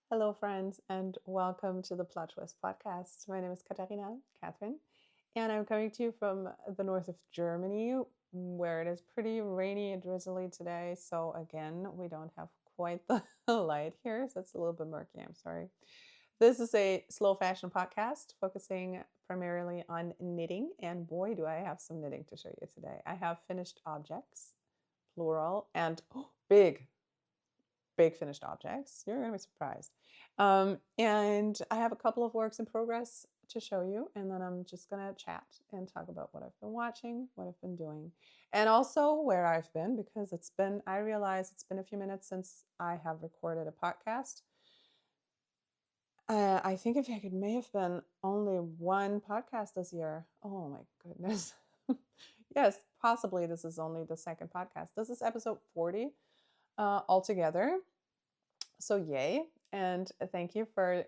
Hello, friends, and welcome to the Plot Twist podcast. My name is Catherine, and I'm coming to you from the north of Germany, where it is pretty rainy and drizzly today. So, again, we don't have quite the light here, so it's a little bit murky. I'm sorry. This is a slow fashion podcast focusing primarily on knitting, and boy, do I have some knitting to show you today. I have finished objects, plural, and big finished objects. You're going to be surprised. And I have a couple of works in progress to show you, and then I'm just going to chat and talk about what I've been watching, what I've been doing, and also where I've been, because I realize it's been a few minutes since I have recorded a podcast. I think it may have been only one podcast this year. Oh my goodness. Yes, possibly this is only the second podcast. This is episode 40 altogether. So yay, and thank you for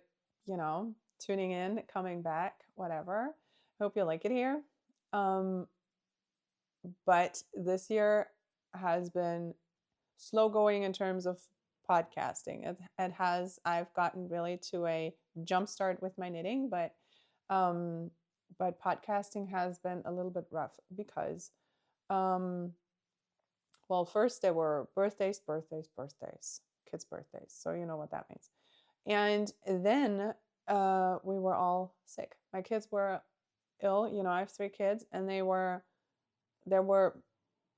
tuning in, coming back, whatever. Hope you like it here. But this year has been slow going in terms of podcasting. I've gotten really to a jump start with my knitting, um but podcasting has been a little bit rough because um well, first there were birthdays, kids' birthdays. So you know what that means. And then we were all sick. My kids were ill. I have three kids, and there were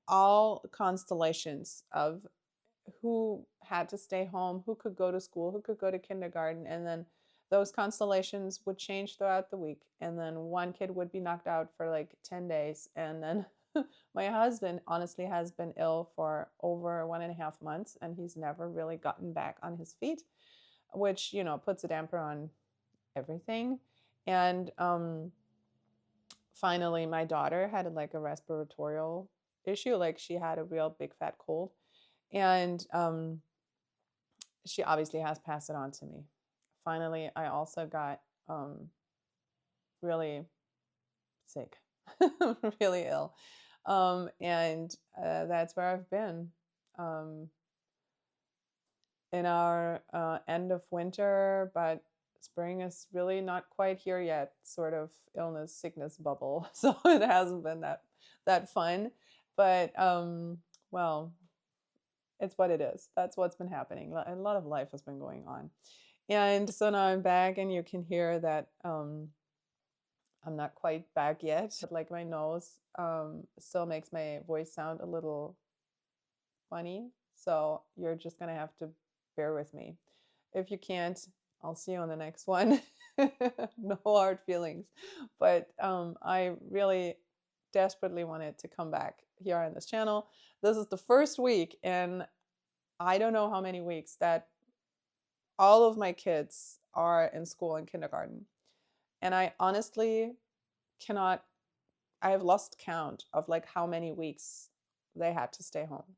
all constellations of who had to stay home, who could go to school, who could go to kindergarten, and then those constellations would change throughout the week. And then one kid would be knocked out for like 10 days. And then my husband honestly has been ill for over 1.5 months, and he's never really gotten back on his feet, which, puts a damper on everything. And finally, my daughter had like a respiratory issue, like she had a real big fat cold. And she obviously has passed it on to me. Finally, I also got really sick, really ill. And that's where I've been. Um, in our end of winter, but spring is really not quite here yet, sort of illness, sickness bubble. So it hasn't been that fun. But well, it's what it is. That's what's been happening. A lot of life has been going on. And so now I'm back, and you can hear that I'm not quite back yet. But like my nose still makes my voice sound a little funny. So you're just going to have to bear with me. If you can't, I'll see you on the next one. No hard feelings. But I really desperately wanted to come back here on this channel. This is the first week, and I don't know how many weeks that all of my kids are in school and kindergarten. And I honestly cannot, I have lost count of like how many weeks they had to stay home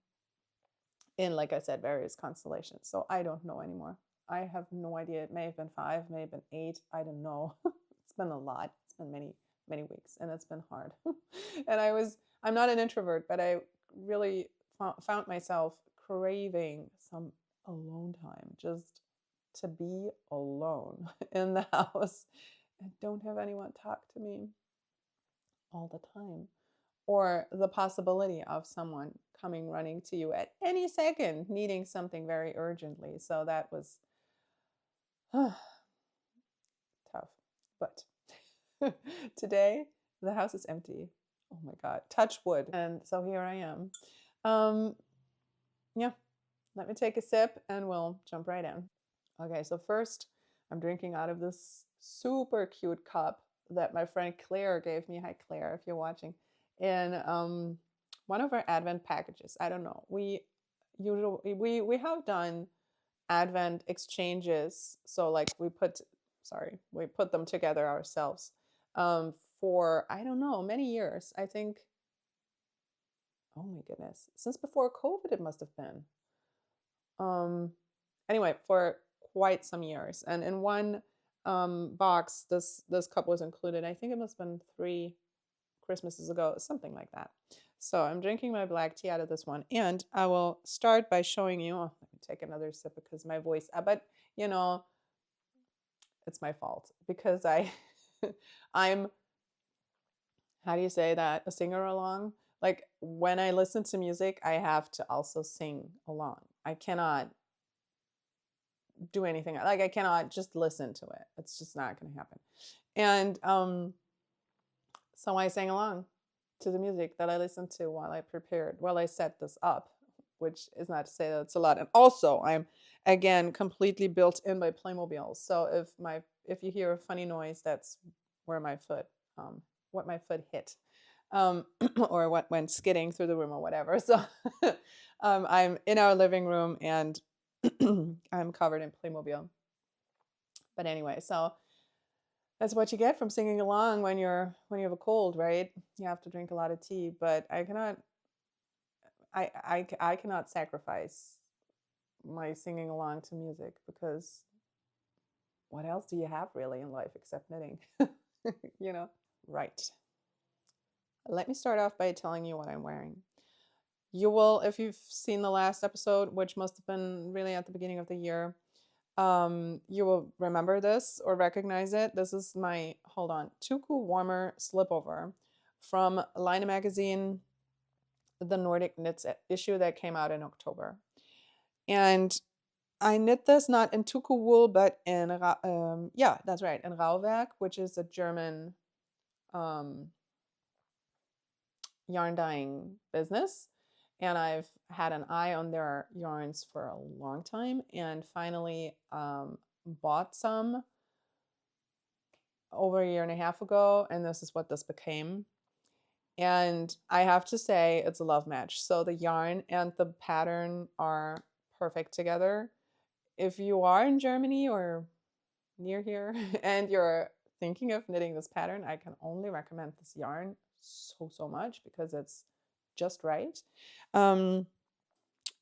in, like I said, various constellations. So I don't know anymore. I have no idea. It may have been 5, may have been 8. I don't know. It's been a lot. It's been many, many weeks, and it's been hard. And I'm not an introvert, but I really found myself craving some alone time, just to be alone in the house and don't have anyone talk to me all the time, or the possibility of someone coming running to you at any second needing something very urgently. So that was tough. But today the house is empty. Oh my God, touch wood. And so here I am. Yeah, let me take a sip and we'll jump right in. Okay, so first I'm drinking out of this super cute cup that my friend Claire gave me. Hi Claire, if you're watching. In one of our Advent packages. I don't know. We have done Advent exchanges. So like we put them together ourselves for, I don't know, many years. I think, oh my goodness, since before COVID it must have been. Anyway, for quite some years. And in one box, this cup was included. I think it must have been 3 Christmases ago, something like that. So I'm drinking my black tea out of this one, and I will start by showing you. Oh, let me take another sip because my voice. But it's my fault because I'm, how do you say that, a singer along. Like when I listen to music, I have to also sing along. I cannot do anything, like I cannot just listen to it. It's just not going to happen. And so I sang along to the music that I listened to while I set this up, which is not to say that it's a lot. And also, I'm again completely built in by Playmobiles. So if you hear a funny noise, that's where my foot, what my foot hit, or what went skidding through the room or whatever. So I'm in our living room and I'm covered in Playmobil. But anyway, so that's what you get from singing along when you have a cold, right? You have to drink a lot of tea, but I cannot sacrifice my singing along to music because what else do you have really in life except knitting? you know? Right. Let me start off by telling you what I'm wearing. You will, if you've seen the last episode, which must have been really at the beginning of the year, you will remember this or recognize it. This is my, hold on, Tuku Warmer Slipover from Line Magazine, the Nordic Knits issue that came out in October. And I knit this not in Tuku wool, but in, yeah, that's right, in Rauwerk, which is a German yarn dyeing business. And I've had an eye on their yarns for a long time and finally bought some over a year and a half ago. And this is what this became. And I have to say, it's a love match. So the yarn and the pattern are perfect together. If you are in Germany or near here and you're thinking of knitting this pattern, I can only recommend this yarn so much because it's just right.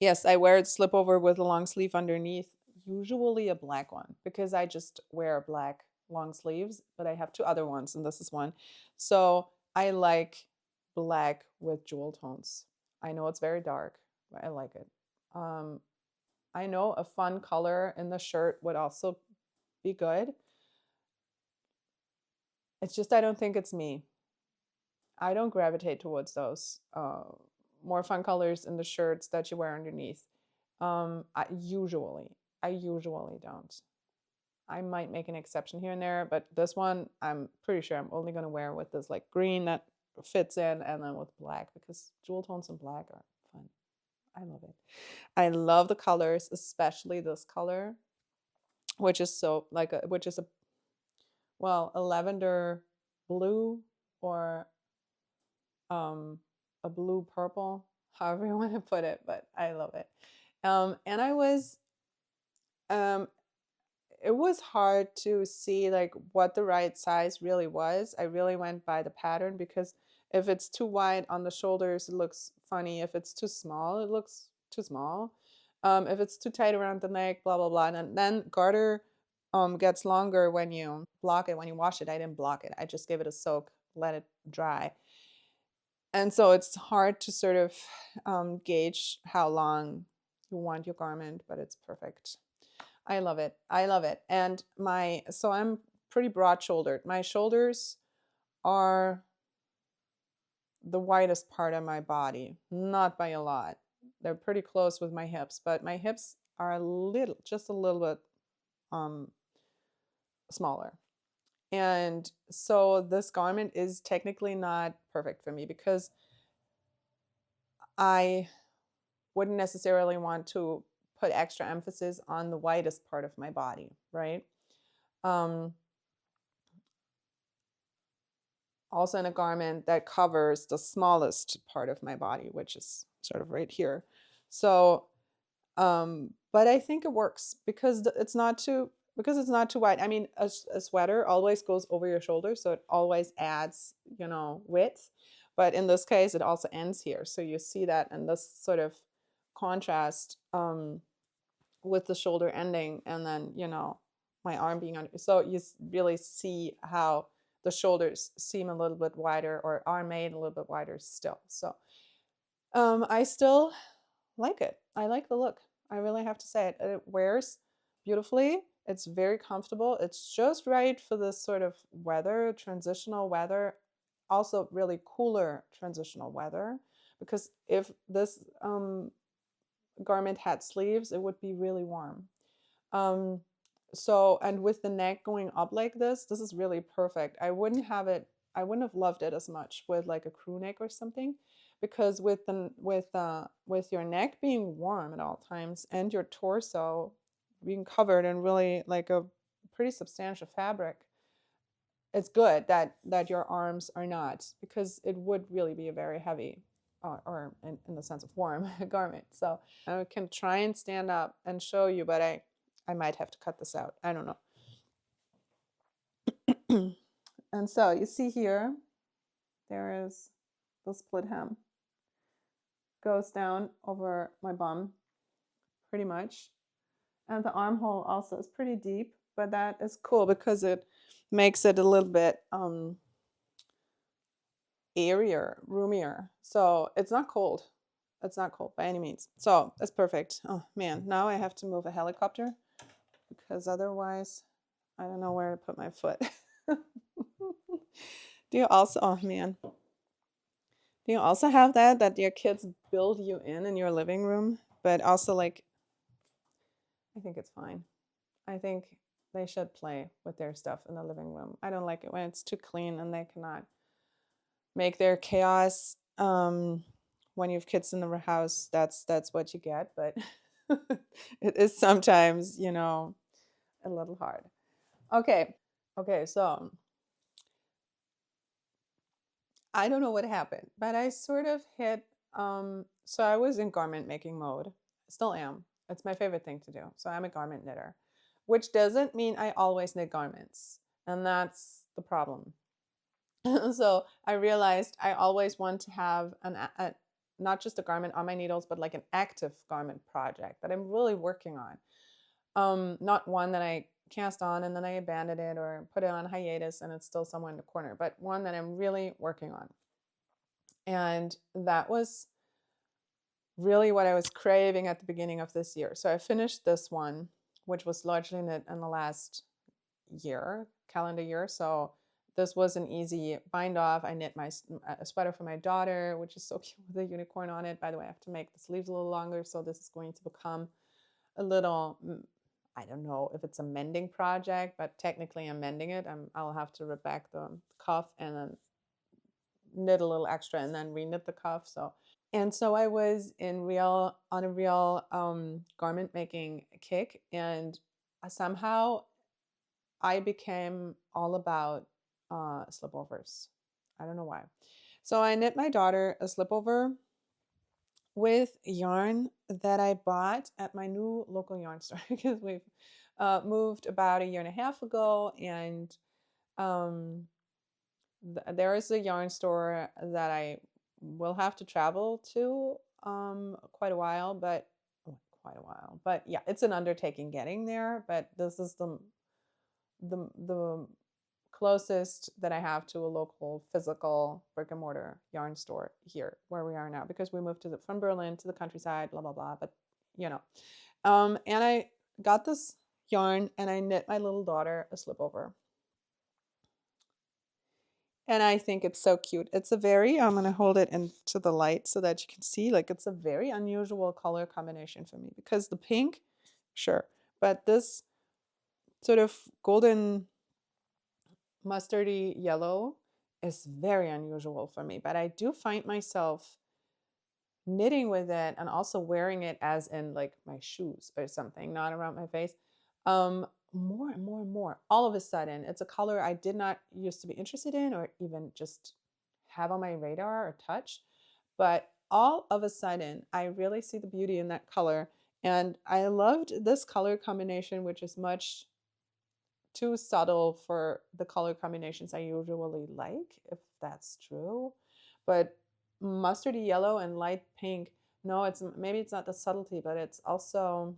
Yes, I wear it slipover with a long sleeve underneath, usually a black one because I just wear black long sleeves, but I have two other ones and this is one. So I like black with jewel tones. I know it's very dark, but I like it. I know a fun color in the shirt would also be good. It's just I don't think it's me. I don't gravitate towards those more fun colors in the shirts that you wear underneath. I usually don't. I might make an exception here and there, but this one I'm pretty sure I'm only going to wear with this like green that fits in and then with black because jewel tones and black are fun. I love it. I love the colors, especially this color, which is a lavender blue or a blue purple, however you want to put it, but I love it. And it was hard to see like what the right size really was. I really went by the pattern because if it's too wide on the shoulders, it looks funny. If it's too small, it looks too small. If it's too tight around the neck, blah blah blah. And then garter gets longer when you block it. When you wash it, I didn't block it. I just gave it a soak, let it dry. And so it's hard to sort of gauge how long you want your garment, but it's perfect. I love it. I love it. And so I'm pretty broad shouldered. My shoulders are the widest part of my body, not by a lot. They're pretty close with my hips, but my hips are just a little bit smaller. And so this garment is technically not perfect for me because I wouldn't necessarily want to put extra emphasis on the widest part of my body, right? Also in a garment that covers the smallest part of my body, which is sort of right here. So, but I think it works because it's not too wide. I mean, a sweater always goes over your shoulder, so it always adds, width. But in this case, it also ends here. So you see that and this sort of contrast with the shoulder ending and then, my arm being on. So you really see how the shoulders seem a little bit wider or are made a little bit wider still. So I still like it. I like the look. I really have to say it. It wears beautifully. It's very comfortable. It's just right for this sort of weather, transitional weather, also really cooler transitional weather. Because if this garment had sleeves, it would be really warm. Um, so, and with the neck going up like this is really perfect. I wouldn't have loved it as much with like a crew neck or something, because with your neck being warm at all times and your torso being covered in really like a pretty substantial fabric, it's good that your arms are not, because it would really be a very heavy or in the sense of warm garment. So I can try and stand up and show you, but I might have to cut this out. I don't know. And so you see here, there is the split hem. Goes down over my bum pretty much. And the armhole also is pretty deep, but that is cool because it makes it a little bit airier, roomier. So it's not cold. It's not cold by any means. So it's perfect. Oh man, now I have to move a helicopter because otherwise I don't know where to put my foot. Do you also, oh man, do you also have that your kids build you in your living room, but also like, I think it's fine. I think they should play with their stuff in the living room. I don't like it when it's too clean and they cannot make their chaos. When you have kids in the house, that's what you get, but it is sometimes, a little hard. Okay, so I don't know what happened, but I sort of hit so I was in garment making mode. Still am. It's my favorite thing to do. So I'm a garment knitter, which doesn't mean I always knit garments. And that's the problem. So I realized I always want to have not just a garment on my needles, but like an active garment project that I'm really working on. Not one that I cast on and then I abandoned it or put it on hiatus and it's still somewhere in the corner, but one that I'm really working on. And that was really what I was craving at the beginning of this year. So I finished this one, which was largely knit in the last year, calendar year. So this was an easy bind off. I knit a sweater for my daughter, which is so cute with a unicorn on it. By the way, I have to make the sleeves a little longer. So this is going to become a little, I don't know if it's a mending project, but technically I'm mending it. I'll have to rip back the cuff and then knit a little extra and then reknit the cuff. So I was on a real garment making kick, and somehow I became all about slipovers. I don't know why. So I knit my daughter a slipover with yarn that I bought at my new local yarn store because we've moved about a year and a half ago, and um, there is a yarn store that I will have to travel to quite a while, but yeah, it's an undertaking getting there. But this is the closest that I have to a local physical brick and mortar yarn store here where we are now, because we moved from Berlin to the countryside, blah blah blah. But you know, and I got this yarn and I knit my little daughter a slipover. And I think it's so cute. It's a very, I'm going to hold it into the light so that you can see, like, it's a very unusual color combination for me because the pink, sure, but this sort of golden mustardy yellow is very unusual for me. But I do find myself knitting with it and also wearing it as in like my shoes or something, not around my face. More and more and more. All of a sudden, it's a color I did not used to be interested in or even just have on my radar or touch. But all of a sudden, I really see the beauty in that color. And I loved this color combination, which is much too subtle for the color combinations I usually like, if that's true. But mustardy yellow and light pink, no, maybe it's not the subtlety, but it's also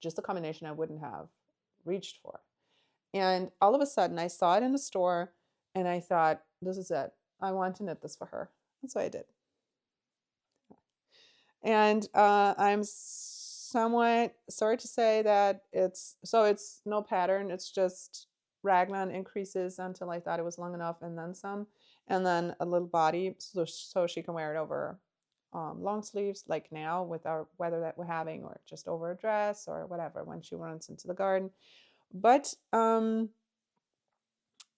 just a combination I wouldn't have reached for. And all of a sudden, I saw it in the store and I thought, this is it. I want to knit this for her. That's what I did. And I'm somewhat, sorry to say that it's no pattern. It's just raglan increases until I thought it was long enough and then some, and then a little body so she can wear it over long sleeves like now with our weather that we're having, or just over a dress or whatever when she runs into the garden. But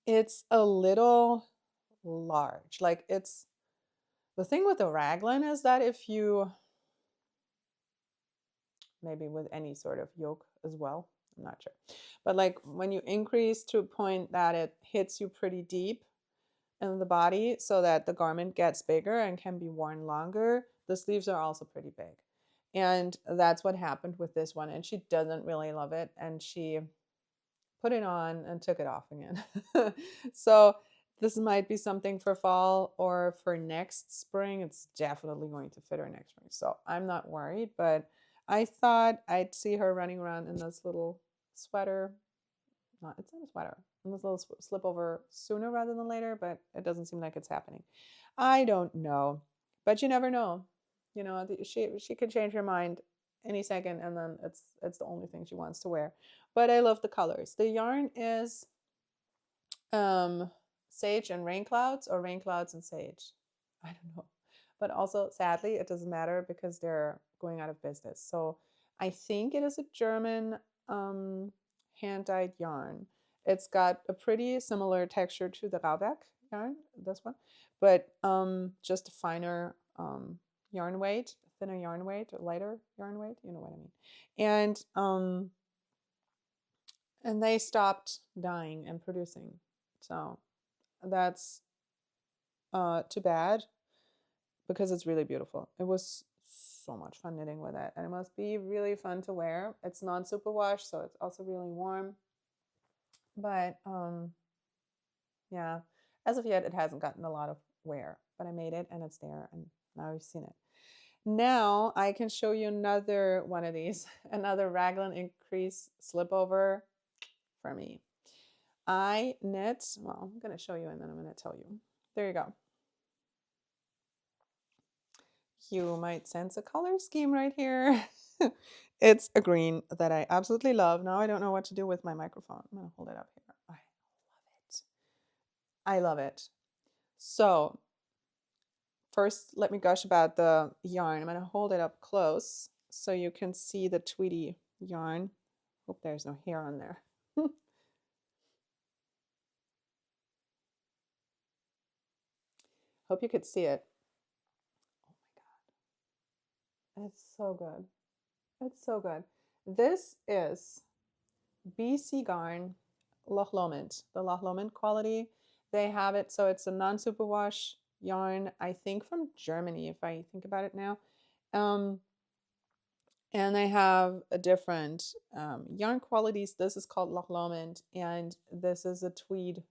it's a little large. Like, it's the thing with the raglan is that if you, maybe with any sort of yoke as well, I'm not sure, but like when you increase to a point that it hits you pretty deep in the body so that the garment gets bigger and can be worn longer, the sleeves are also pretty big. And that's what happened with this one. And she doesn't really love it. And she put it on and took it off again. So this might be something for fall or for next spring. It's definitely going to fit her next spring. So I'm not worried, but I thought I'd see her running around in this little sweater. Not, it's not a sweater. In this little slipover sooner rather than later, but it doesn't seem like it's happening. I don't know, but you never know. You know, she could change her mind any second, and then it's the only thing she wants to wear. But I love the colors. The yarn is um, sage and rain clouds, or rain clouds and sage. I don't know. But also, sadly, it doesn't matter because they're going out of business. So I think it is a German hand dyed yarn. It's got a pretty similar texture to the Rauwerk yarn, this one, but just a finer yarn weight, thinner yarn weight, or lighter yarn weight. You know what I mean? And they stopped dyeing and producing, so that's too bad because it's really beautiful. It was so much fun knitting with it, and it must be really fun to wear. It's non-superwash, so it's also really warm. But yeah, as of yet, it hasn't gotten a lot of wear, but I made it and it's there, and now you've seen it. Now I can show you another one of these, another raglan increase slipover for me. I knit, well, I'm going to show you and then I'm going to tell you. There you go. You might sense a color scheme right here. It's a green that I absolutely love. Now I don't know what to do with my microphone. I'm going to hold it up here. I love it. I love it. So first, let me gush about the yarn. I'm going to hold it up close so you can see the Tweety yarn. Hope there's no hair on there. Hope you could see it. Oh my God. It's so good. It's so good. This is BC Garn Loch Lomond, the Loch Lomond quality. They have it, so it's a non-superwash yarn, I think from Germany, if I think about it now. And they have a different yarn qualities. This is called Loch Lomond, and this is a tweed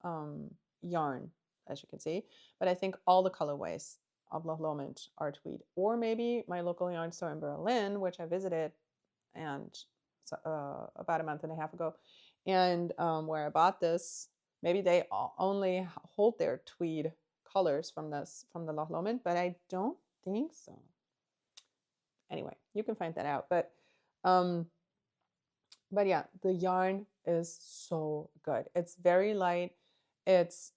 yarn, as you can see. But I think all the colorways of Loch Lomond are tweed. Or maybe my local yarn store in Berlin, which I visited and about a month and a half ago, and where I bought this, maybe they only hold their tweed colors from the Loch Lomond, but I don't think so. Anyway, you can find that out. But yeah, the yarn is so good. It's very light. It's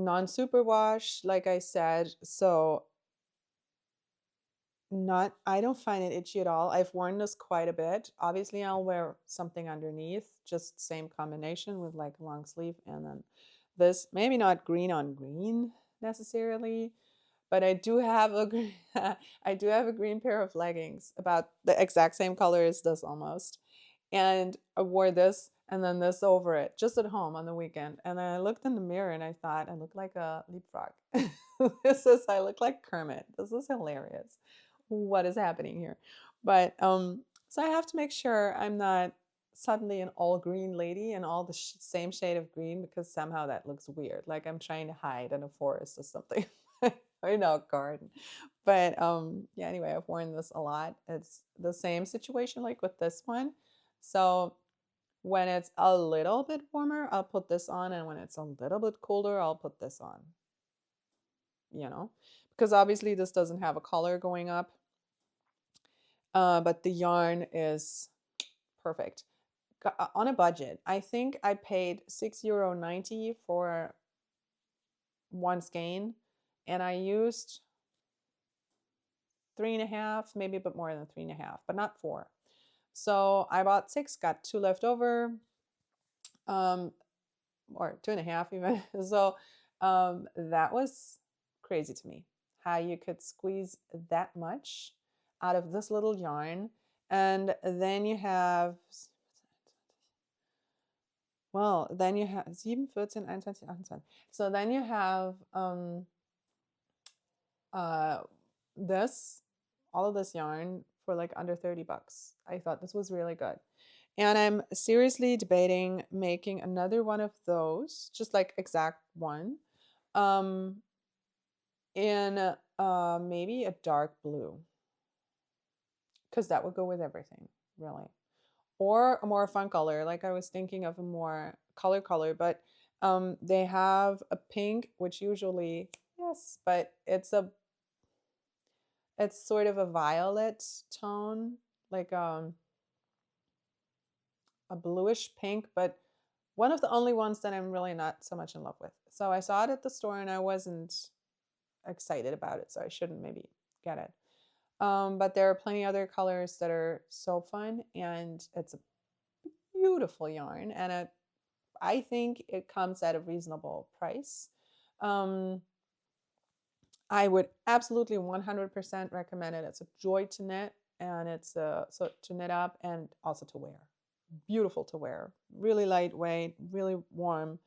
non-superwash, like I said, so not, I don't find it itchy at all. I've worn this quite a bit. Obviously, I'll wear something underneath, just same combination with like a long sleeve, and then this, maybe not green on green necessarily, but I do have a I do have a green pair of leggings about the exact same color as this almost. And I wore this and then this over it just at home on the weekend. And then I looked in the mirror and I thought I look like a leapfrog. I look like Kermit. This is hilarious. What is happening here? But so I have to make sure I'm not suddenly an all green lady in all the same shade of green, because somehow that looks weird. Like I'm trying to hide in a forest or something. Or in a garden. But yeah, anyway, I've worn this a lot. It's the same situation like with this one. So when it's a little bit warmer, I'll put this on, and when it's a little bit colder, I'll put this on. You know, because obviously this doesn't have a collar going up. but the yarn is perfect. On a budget, I think I paid €6.90 for one skein, and I used 3.5, maybe a bit more than 3.5, but not 4. So I bought 6, got 2 left over, or 2.5 even. So that was crazy to me, how you could squeeze that much out of this little yarn. And then you have, well, then you have 7, 14, 21, 28. So then you have uh, this, all of this yarn for like under $30. I thought this was really good. And I'm seriously debating making another one of those, just like exact one, um, in maybe a dark blue, because that would go with everything, really. Or a more fun color. Like I was thinking of a more color, but they have a pink, which usually, yes, but it's sort of a violet tone, like a bluish pink, but one of the only ones that I'm really not so much in love with. So I saw it at the store and I wasn't excited about it, so I shouldn't maybe get it. But there are plenty other colors that are so fun, and it's a beautiful yarn, and I think it comes at a reasonable price. Um, I would absolutely 100% recommend it. It's a joy to knit, and it's so to knit up and also to wear. Beautiful to wear, really lightweight, really warm,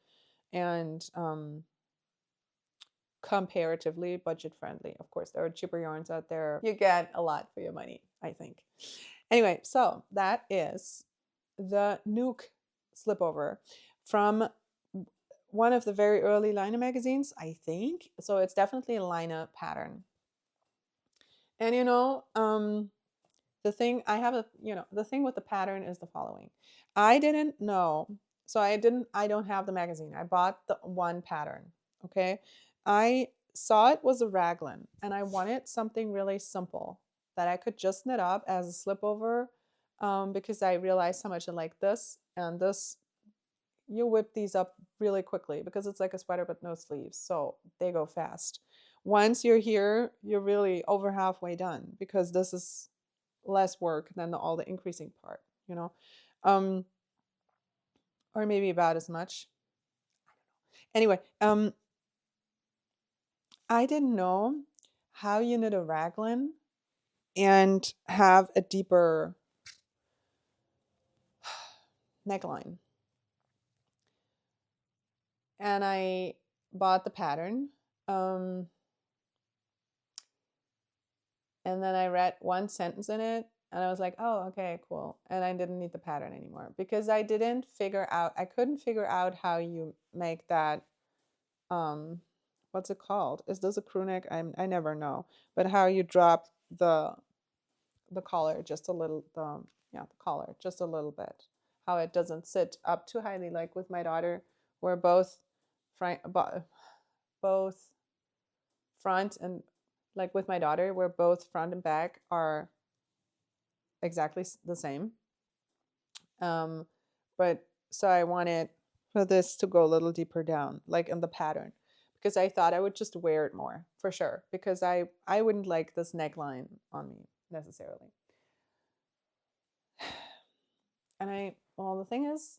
and comparatively budget friendly. Of course, there are cheaper yarns out there. You get a lot for your money, I think. Anyway, so that is the Nuke Slipover from one of the very early Lina magazines, I think. So it's definitely a Lina pattern. And the thing I have the thing with the pattern is the following. I didn't know, so I don't have the magazine. I bought the one pattern. Okay. I saw it was a raglan and I wanted something really simple that I could just knit up as a slipover, because I realized how much I like this, and this, you whip these up really quickly because it's like a sweater but no sleeves, so they go fast. Once you're here, you're really over halfway done because this is less work than all the increasing part, um, or maybe about as much. Anyway, I didn't know how you knit a raglan and have a deeper neckline. And I bought the pattern. And then I read one sentence in it and I was like, oh, okay, cool. And I didn't need the pattern anymore because I couldn't figure out how you make that, what's it called? Is this a crew neck? I never know. But how you drop the collar just a little, the collar just a little bit. How it doesn't sit up too highly, like with my daughter, where both both front and, like with my daughter, where both front and back are exactly the same. But so I wanted for this to go a little deeper down, like in the pattern, because I thought I would just wear it more for sure, because I wouldn't like this neckline on me necessarily. And the thing is,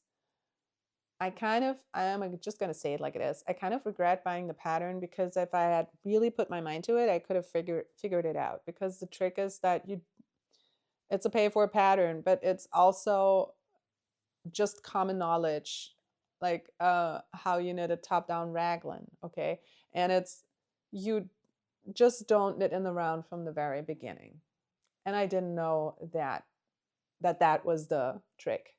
I am just going to say it like it is. I kind of regret buying the pattern, because if I had really put my mind to it, I could have figured it out, because the trick is that it's a pay for pattern, but it's also just common knowledge, like how you knit a top down raglan, okay? And you just don't knit in the round from the very beginning. And I didn't know that was the trick.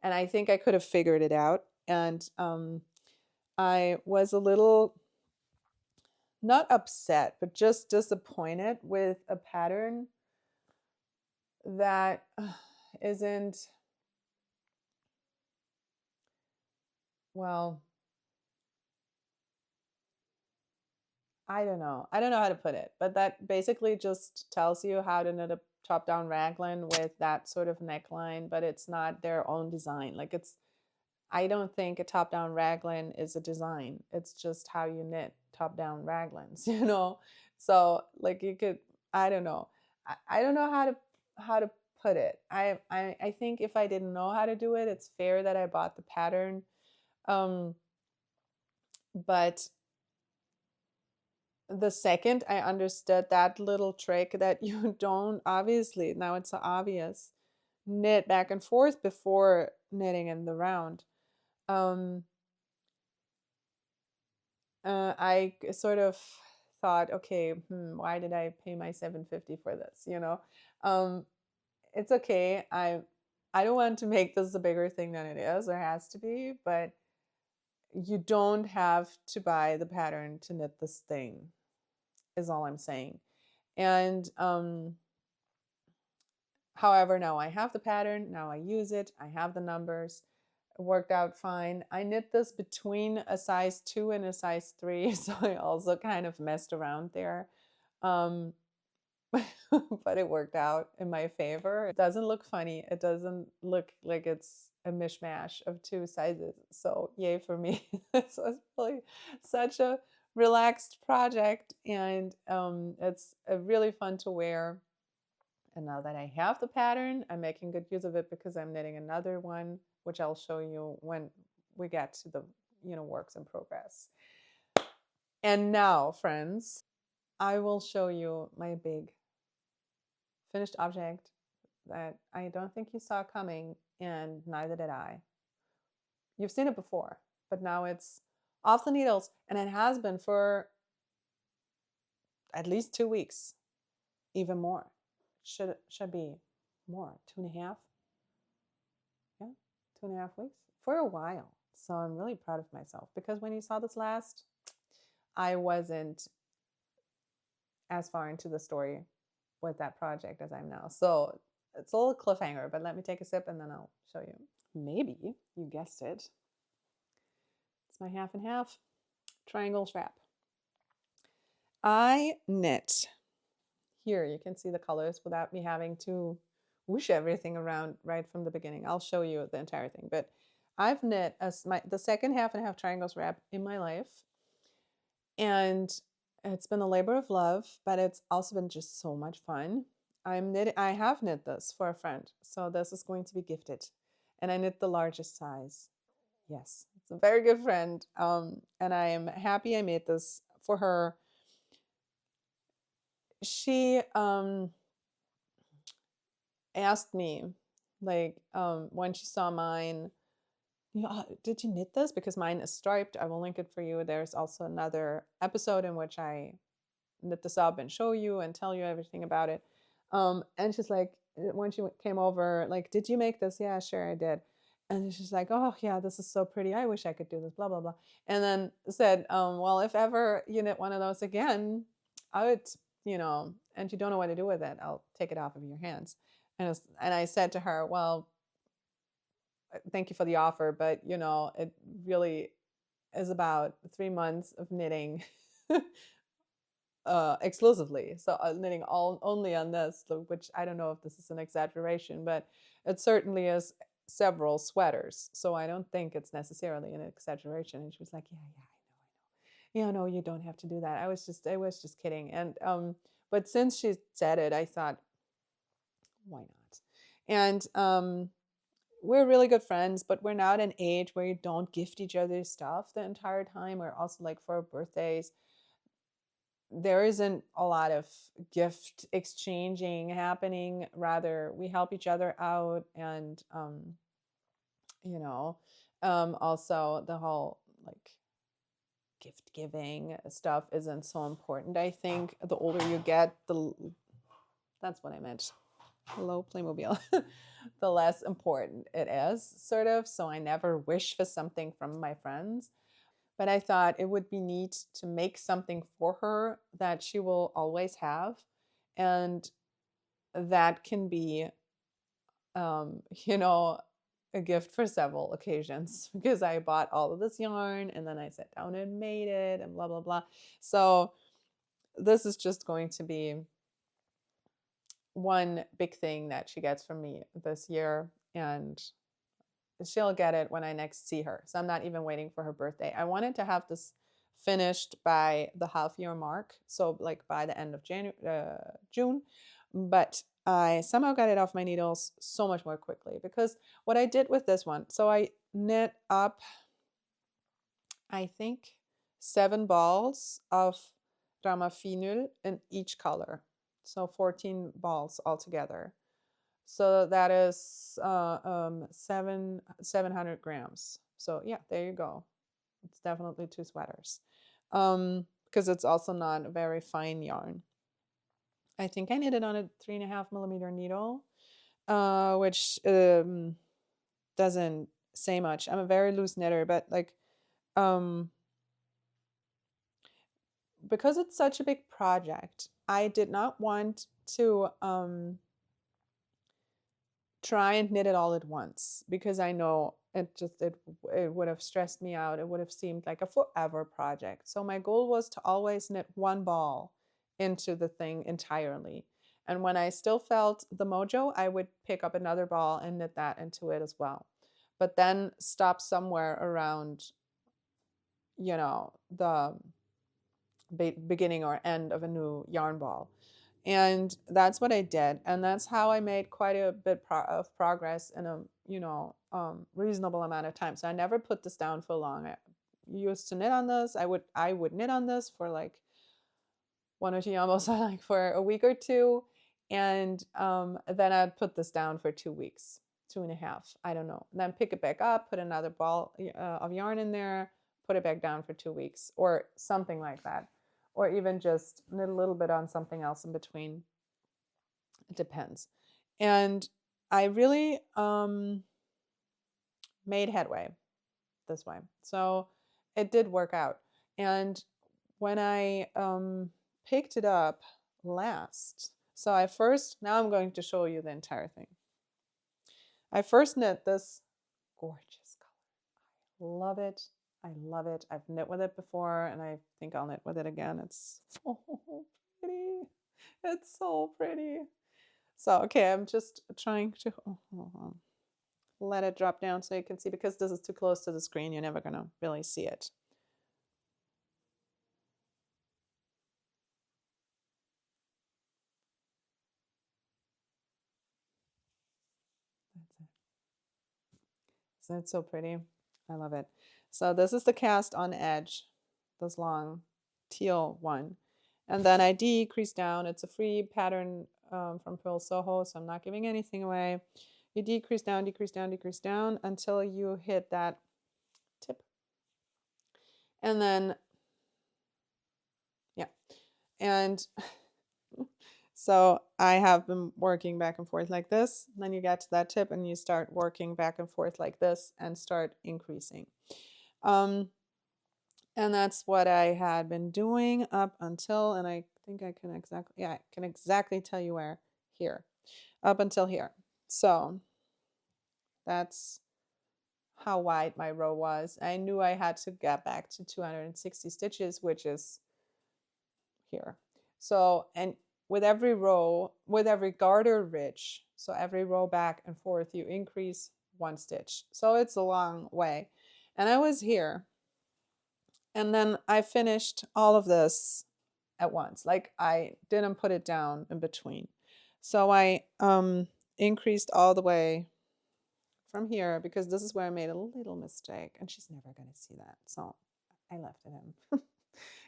And I think I could have figured it out. And I was a little, not upset, but just disappointed with a pattern that isn't, well, I don't know how to put it, but that basically just tells you how to knit a top-down raglan with that sort of neckline, but it's not their own design. Like I don't think a top-down raglan is a design. It's just how you knit top-down raglans, you know? So like you could, I don't know. I don't know how to put it. I think if I didn't know how to do it, it's fair that I bought the pattern. Um, but the second I understood that little trick that you don't, obviously, now it's so obvious, knit back and forth before knitting in the round. I sort of thought, okay, why did I pay my $7.50 for this? You know, um, it's okay. I don't want to make this a bigger thing than it is. There has to be, but you don't have to buy the pattern to knit this thing. Is all I'm saying. And however, now I have the pattern. Now I use it. I have the numbers. It worked out fine. I knit this between a size 2 and a size 3, so I also kind of messed around there. Um, but it worked out in my favor. It doesn't look funny. It doesn't look like it's a mishmash of 2 sizes. So yay for me. This was really such a relaxed project, and it's really fun to wear. And now that I have the pattern, I'm making good use of it because I'm knitting another one, which I'll show you when we get to the works in progress. And now, friends, I will show you my big finished object that I don't think you saw coming, and neither did I. You've seen it before, but now it's off the needles, and it has been for at least 2 weeks, even more. Should be more, 2.5. Yeah, 2.5 weeks for a while. So I'm really proud of myself because when you saw this last, I wasn't as far into the story with that project as I'm now. So it's a little cliffhanger, but let me take a sip and then I'll show you. Maybe you guessed it. It's my half and half triangle strap. I knit. Here you can see the colors without me having to whoosh everything around right from the beginning. I'll show you the entire thing, but I've knit the second half and half triangle strap in my life, and it's been a labor of love, but it's also been just so much fun. I have knit this for a friend, so this is going to be gifted, and I knit the largest size. Yes, it's a very good friend, and I am happy I made this for her. She asked me, like, when she saw mine, did you knit this? Because mine is striped. I will link it for you. There's also another episode in which I knit this up and show you and tell you everything about it. And she's like, when she came over, like, did you make this? Yeah, sure, I did. And she's like, oh yeah, this is so pretty. I wish I could do this, blah, blah, blah. And then said, well, if ever you knit one of those again, I would, and you don't know what to do with it, I'll take it off of your hands. And I said to her, well, thank you for the offer, but it really is about 3 months of knitting exclusively. So knitting only on this, which I don't know if this is an exaggeration, but it certainly is several sweaters. So I don't think it's necessarily an exaggeration. And she was like, yeah, I know. Yeah, no, you don't have to do that. I was just kidding. And but since she said it, I thought, why not? And we're really good friends, but we're now at an age where you don't gift each other stuff the entire time. We're also, like, for our birthdays, there isn't a lot of gift exchanging happening. Rather, we help each other out, and also the whole, like, gift giving stuff isn't so important. I think the older you get, that's what I meant. Hello, Playmobil. The less important it is, sort of. So I never wish for something from my friends. But I thought it would be neat to make something for her that she will always have. And that can be, a gift for several occasions, because I bought all of this yarn and then I sat down and made it and blah, blah, blah. So this is just going to be one big thing that she gets from me this year, and she'll get it when I next see her. So I'm not even waiting for her birthday. I wanted to have this finished by the half year mark, so like by the end of June, but I somehow got it off my needles so much more quickly because what I did with this one, so I knit up, I think, 7 balls of ramafinul in each color, so 14 balls altogether. So that is 700 grams. So yeah, there you go. It's definitely 2 sweaters, because it's also not a very fine yarn. I think I knitted on a 3.5 millimeter needle, which doesn't say much. I'm a very loose knitter, but like because it's such a big project, I did not want to try and knit it all at once because I know it would have stressed me out. It would have seemed like a forever project. So my goal was to always knit one ball into the thing entirely. And when I still felt the mojo, I would pick up another ball and knit that into it as well. But then stop somewhere around, the beginning or end of a new yarn ball. And that's what I did, and that's how I made quite a bit of progress in a reasonable amount of time. So I never put this down for long. I used to knit on this. I would knit on this for like 1 or 2, almost like for a week or two, and then I'd put this down for 2 weeks, 2.5, I don't know. And then pick it back up, put another ball of yarn in there, put it back down for 2 weeks, or something like that. Or even just knit a little bit on something else in between. It depends. And I really made headway this way. So it did work out. And when I picked it up last, so now I'm going to show you the entire thing. I first knit this gorgeous color. I love it. I love it. I've knit with it before, and I think I'll knit with it again. It's so pretty. It's so pretty. So, okay, I'm just trying to let it drop down so you can see, because this is too close to the screen, you're never going to really see it. That's it. Isn't it so pretty? I love it. So this is the cast on edge, this long teal one. And then I decrease down. It's a free pattern from Pearl Soho, so I'm not giving anything away. You decrease down, decrease down, decrease down until you hit that tip. And then, yeah. And so I have been working back and forth like this. Then you get to that tip and you start working back and forth like this and start increasing. And that's what I had been doing up until, and I think I can exactly tell you where, here, up until here. So that's how wide my row was. I knew I had to get back to 260 stitches, which is here. So, and with every row, with every garter ridge, so every row back and forth, you increase 1 stitch. So it's a long way. And I was here. And then I finished all of this at once. Like I didn't put it down in between. So I increased all the way from here, because this is where I made a little mistake, and she's never going to see that. So I left it in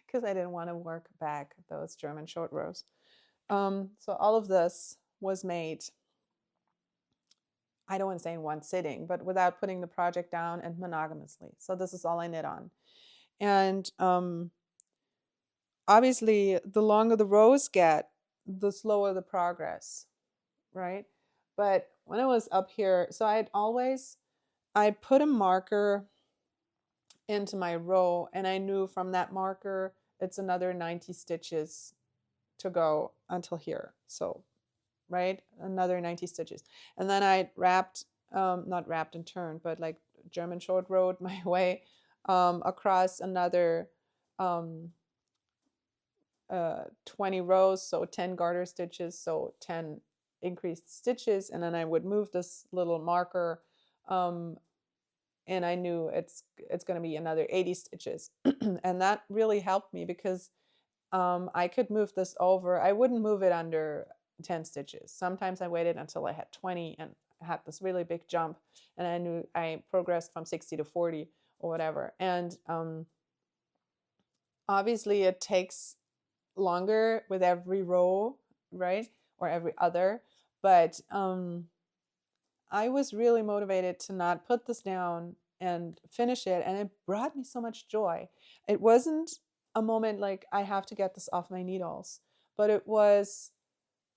because I didn't want to work back those German short rows. So all of this was made, I don't want to say in one sitting, but without putting the project down, and monogamously. So this is all I knit on. And obviously, the longer the rows get, the slower the progress, right? But when I was up here, so I put a marker into my row, and I knew from that marker, it's another 90 stitches to go until here. So, right, another 90 stitches. And then I wrapped, not wrapped and turned, but like German short rowed my way across another 20 rows, so 10 garter stitches, so 10 increased stitches, and then I would move this little marker, and I knew it's going to be another 80 stitches. And that really helped me because I could move this over. I wouldn't move it under 10 stitches. Sometimes I waited until I had 20 and had this really big jump, and I knew I progressed from 60 to 40 or whatever. And obviously it takes longer with every row, right? Or every other. But I was really motivated to not put this down and finish it. And it brought me so much joy. It wasn't a moment like I have to get this off my needles, but it was,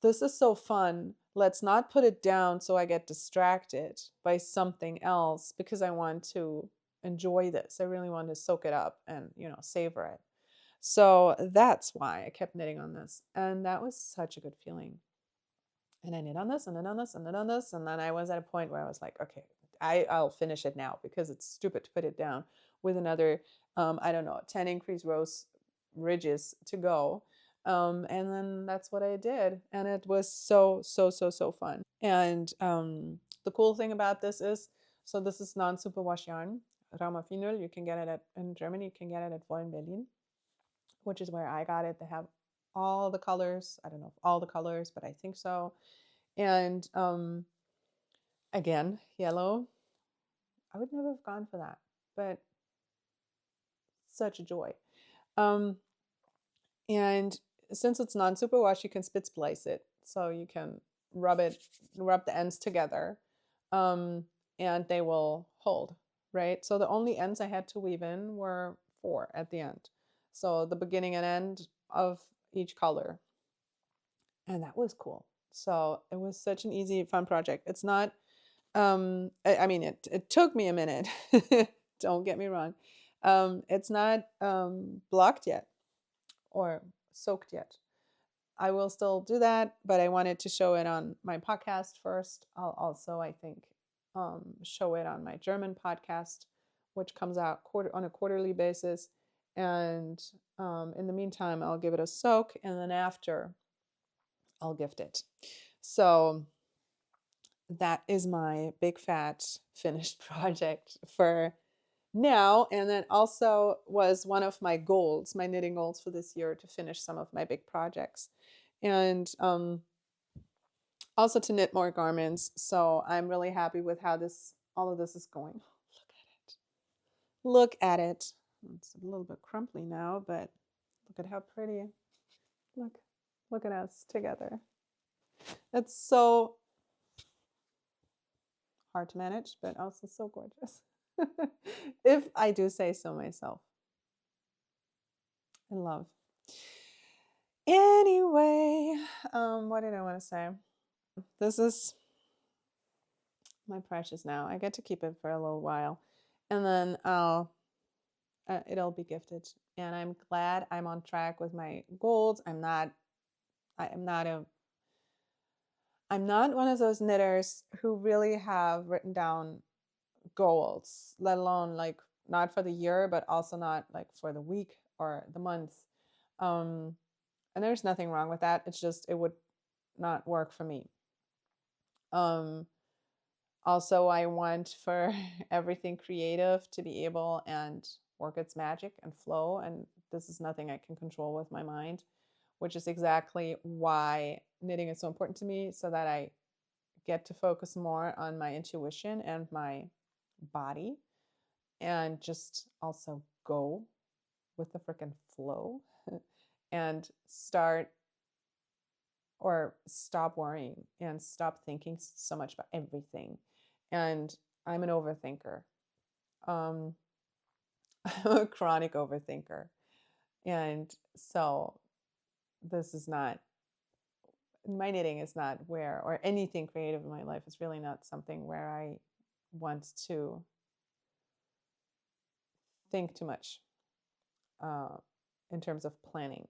this is so fun. Let's not put it down so I get distracted by something else, because I want to enjoy this. I really want to soak it up and, savor it. So that's why I kept knitting on this. And that was such a good feeling. And I knit on this and knit on this and knit on this. And then I was at a point where I was like, okay, I'll finish it now, because it's stupid to put it down with another, I don't know, 10 increased rows ridges to go. And then that's what I did. And it was so, so, so, so fun. And the cool thing about this is, so this is non-superwash yarn, Ramafinul. You can get it in Germany, you can get it at Wolln Berlin, which is where I got it. They have all the colors. I don't know if all the colors, but I think so. And again, yellow. I would never have gone for that, but such a joy. And since it's non-superwash, you can spit splice it. So you can rub the ends together, and they will hold, right? So the only ends I had to weave in were 4 at the end. So the beginning and end of each color. And that was cool. So it was such an easy, fun project. It's not, I mean, it took me a minute. Don't get me wrong. It's not blocked yet or soaked yet. I will still do that, but I wanted to show it on my podcast first. I'll also, I think, show it on my German podcast, which comes out on a quarterly basis. And in the meantime, I'll give it a soak, and then after, I'll gift it. So that is my big fat finished project for now. And then also was one of my goals, my knitting goals for this year, to finish some of my big projects. And also to knit more garments. So I'm really happy with how all of this is going. Look at it. It's a little bit crumply now, but look at how pretty. Look at us together. It's so hard to manage, but also so gorgeous. If I do say so myself. I love. Anyway, what did I want to say? This is my precious now. I get to keep it for a little while, and then it'll be gifted. And I'm glad I'm on track with my goals. I'm not one of those knitters who really have written down goals, let alone like not for the year, but also not like for the week or the month. And there's nothing wrong with that. It's just it would not work for me. Also, I want for everything creative to be able and work its magic and flow. And this is nothing I can control with my mind, which is exactly why knitting is so important to me, so that I get to focus more on my intuition and my body, and just also go with the freaking flow and start or stop worrying and stop thinking so much about everything. And I'm an overthinker. I'm a chronic overthinker. And so this is not, my knitting is not where, or anything creative in my life is really not something where I want to think too much in terms of planning.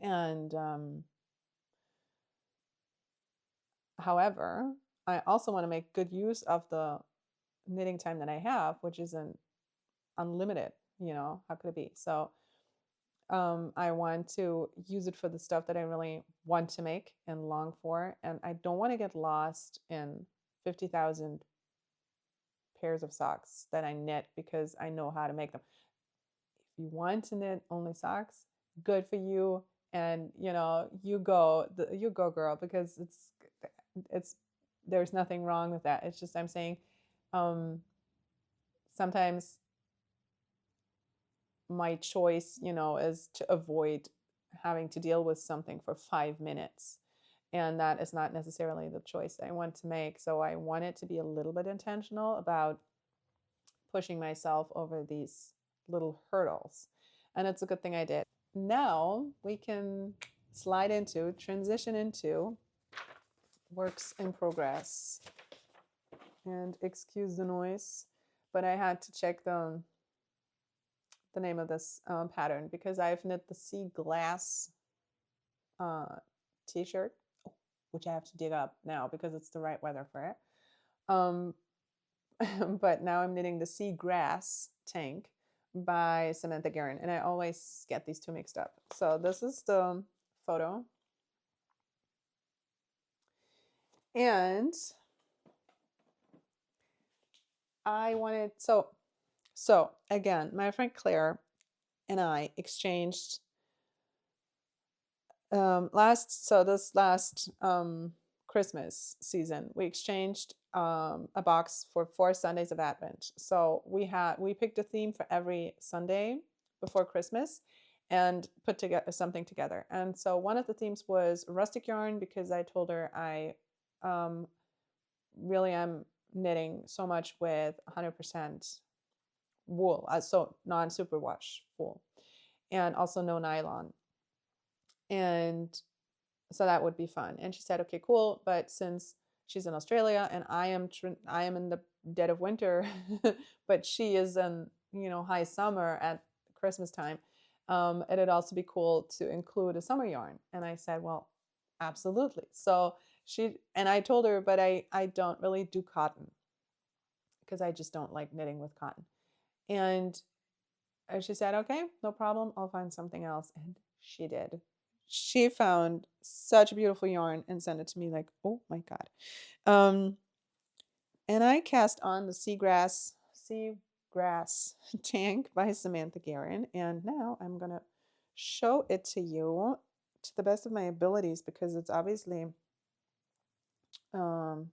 And however, I also want to make good use of the knitting time that I have, which isn't unlimited. How could it be? So I want to use it for the stuff that I really want to make and long for. And I don't want to get lost in 50,000 pairs of socks that I knit because I know how to make them. If you want to knit only socks, good for you. And you go, you go, girl, because it's there's nothing wrong with that. It's just I'm saying, sometimes my choice, is to avoid having to deal with something for 5 minutes. And that is not necessarily the choice I want to make. So I want it to be a little bit intentional about pushing myself over these little hurdles. And it's a good thing I did. Now we can transition into works in progress. And excuse the noise, but I had to check the name of this pattern because I've knit the sea glass t-shirt, which I have to dig up now because it's the right weather for it. But now I'm knitting the sea grass tank by Samantha Guerin, and I always get these two mixed up. So this is the photo. And I wanted, so again, my friend Claire and I exchanged this last Christmas season, we exchanged a box for 4 Sundays of Advent. So we picked a theme for every Sunday before Christmas and put together something together. And so one of the themes was rustic yarn because I told her I really am knitting so much with 100% wool, so non-superwash wool, and also no nylon. And so that would be fun. And she said, okay, cool. But since she's in Australia and I am in the dead of winter, but she is in, high summer at Christmas time, it'd also be cool to include a summer yarn. And I said, well, absolutely. So I told her, but I don't really do cotton because I just don't like knitting with cotton. And she said, okay, no problem. I'll find something else. And she did. She found such a beautiful yarn and sent it to me like, oh my God. And I cast on the seagrass tank by Samantha Guerin. And now I'm going to show it to you to the best of my abilities because it's obviously on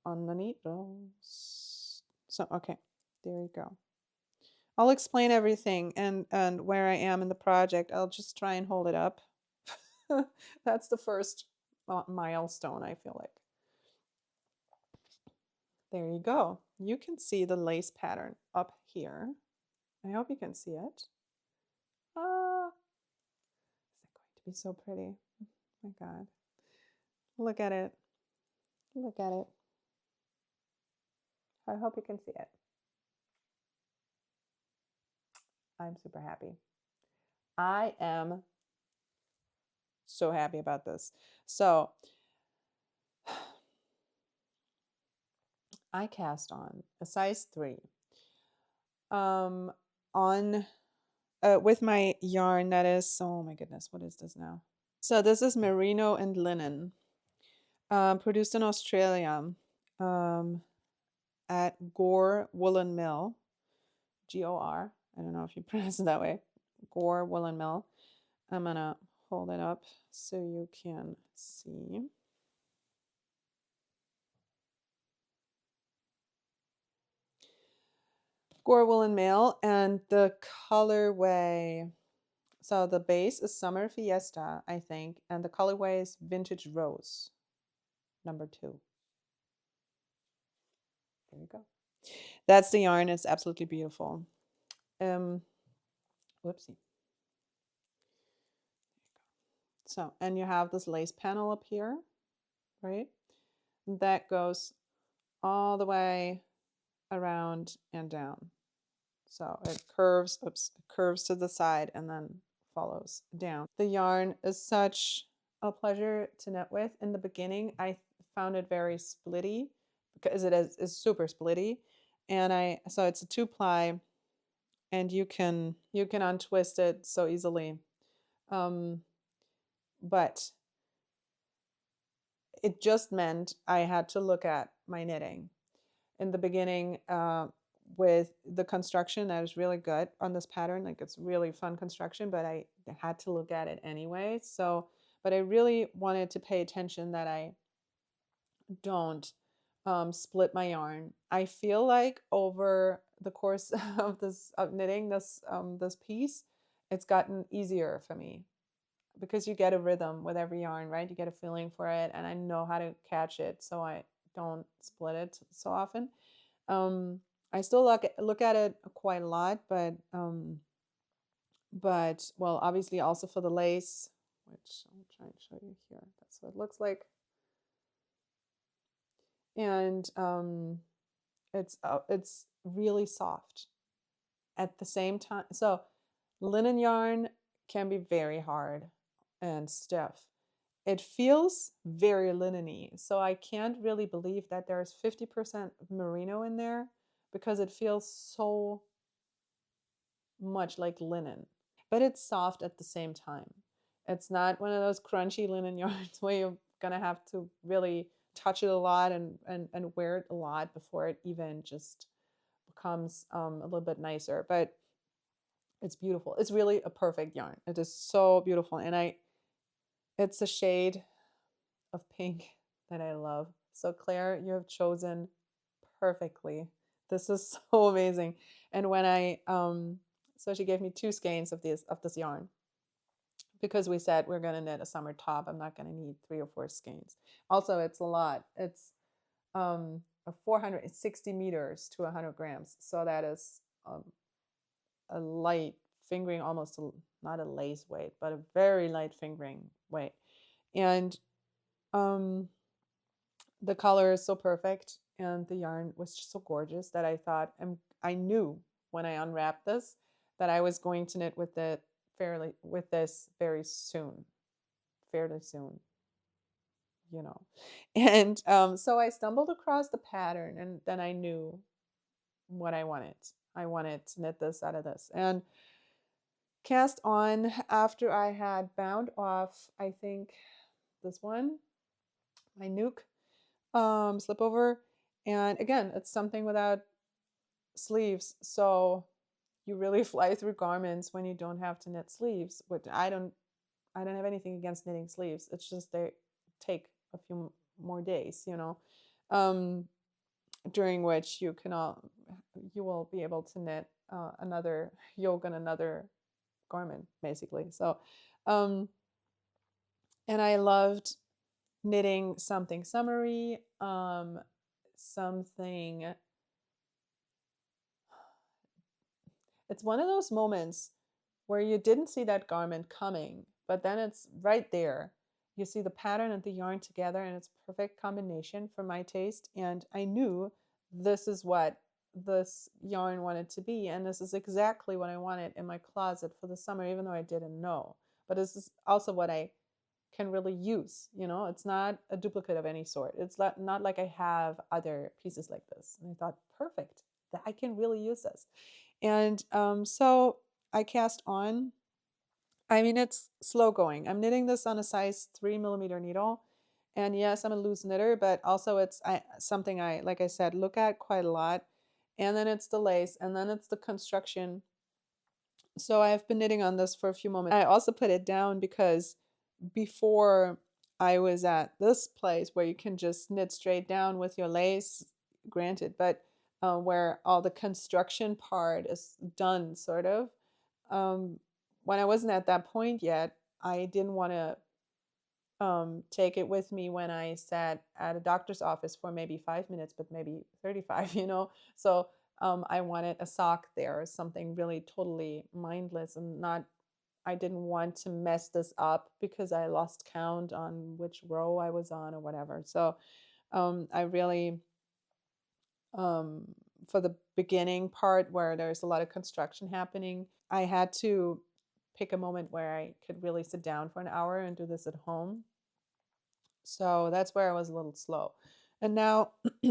the needles. So, okay, there you go. I'll explain everything and where I am in the project. I'll just try and hold it up. That's the first milestone, I feel like. There you go. You can see the lace pattern up here. I hope you can see it. Ah, is it going to be so pretty? Oh my God. Look at it. Look at it. I hope you can see it. I'm super happy. I am so happy about this. So I cast on a size 3 on with my yarn that is, oh my goodness, what is this now? So this is merino and linen, produced in Australia at Gore Woolen Mill, Gor. I don't know if you pronounce it that way. Gore Woolen Mill. I'm gonna hold it up so you can see. Gore Woolen Mill, and the colorway. So the base is Summer Fiesta, I think, and the colorway is Vintage Rose, number 2. There you go. That's the yarn. It's absolutely beautiful. Whoopsie. So, and you have this lace panel up here, right? That goes all the way around and down. So it curves, it curves to the side and then follows down. The yarn is such a pleasure to knit with. In the beginning, I found it very splitty because it is super splitty. And so it's a 2-ply and you can untwist it so easily. Um, but it just meant I had to look at my knitting. In the beginning, with the construction, I was really good on this pattern. Like, it's really fun construction, but I had to look at it anyway. So, but I really wanted to pay attention that I don't split my yarn. I feel like over the course of this of knitting this piece, it's gotten easier for me because you get a rhythm with every yarn, right? You get a feeling for it, and I know how to catch it, so I don't split it so often. Um, I still look at it quite a lot, but well, obviously also for the lace, which I'll try and show you here. That's what it looks like, and it's really soft at the same time. So linen yarn can be very hard and stiff. It feels very linen-y, so I can't really believe that there's 50% merino in there because it feels so much like linen, but it's soft at the same time. It's not one of those crunchy linen yarns where you're gonna have to really touch it a lot and wear it a lot before it even just becomes a little bit nicer. But it's beautiful. It's really a perfect yarn. It is so beautiful, and it's a shade of pink that I love. So Claire, you have chosen perfectly. This is so amazing. And when I so she gave me 2 skeins of this yarn because we said we're gonna knit a summer top. I'm not gonna need 3 or 4 skeins. Also, it's a lot. It's 460 meters to 100 grams. So that is a light fingering, almost not a lace weight, but a very light fingering weight. And um, the color is so perfect, and the yarn was just so gorgeous that I knew when I unwrapped this that I was going to knit with this fairly soon, you know. And so I stumbled across the pattern, and then I knew what I wanted. I wanted to knit this out of this, and cast on after I had bound off, I think this one, my nuke slipover. And again, it's something without sleeves, so you really fly through garments when you don't have to knit sleeves. Which I don't have anything against knitting sleeves. It's just they take a few more days, um, during which you will be able to knit another yoke and another garment, basically. So, um, and I loved knitting something summery, something. It's one of those moments where you didn't see that garment coming, but then it's right there. You see the pattern and the yarn together, and it's a perfect combination for my taste. And I knew this is what this yarn wanted to be, and this is exactly what I wanted in my closet for the summer, even though I didn't know. But this is also what I can really use. It's not a duplicate of any sort. It's not like I have other pieces like this. And I thought, perfect, that I can really use this. And so I cast on. I mean, it's slow going. I'm knitting this on a size 3mm needle. And yes, I'm a loose knitter, but also it's something I, like I said, look at quite a lot. And then it's the lace, and then it's the construction. So I've been knitting on this for a few moments. I also put it down because before I was at this place where you can just knit straight down with your lace, granted, but where all the construction part is done, sort of. Um, when I wasn't at that point yet, I didn't want to take it with me when I sat at a doctor's office for maybe 5 minutes, but maybe 35, So I wanted a sock there, something really totally mindless and not. I didn't want to mess this up because I lost count on which row I was on or whatever. So I really, um, for the beginning part where there's a lot of construction happening, I had to pick a moment where I could really sit down for an hour and do this at home. So that's where I was a little slow. And now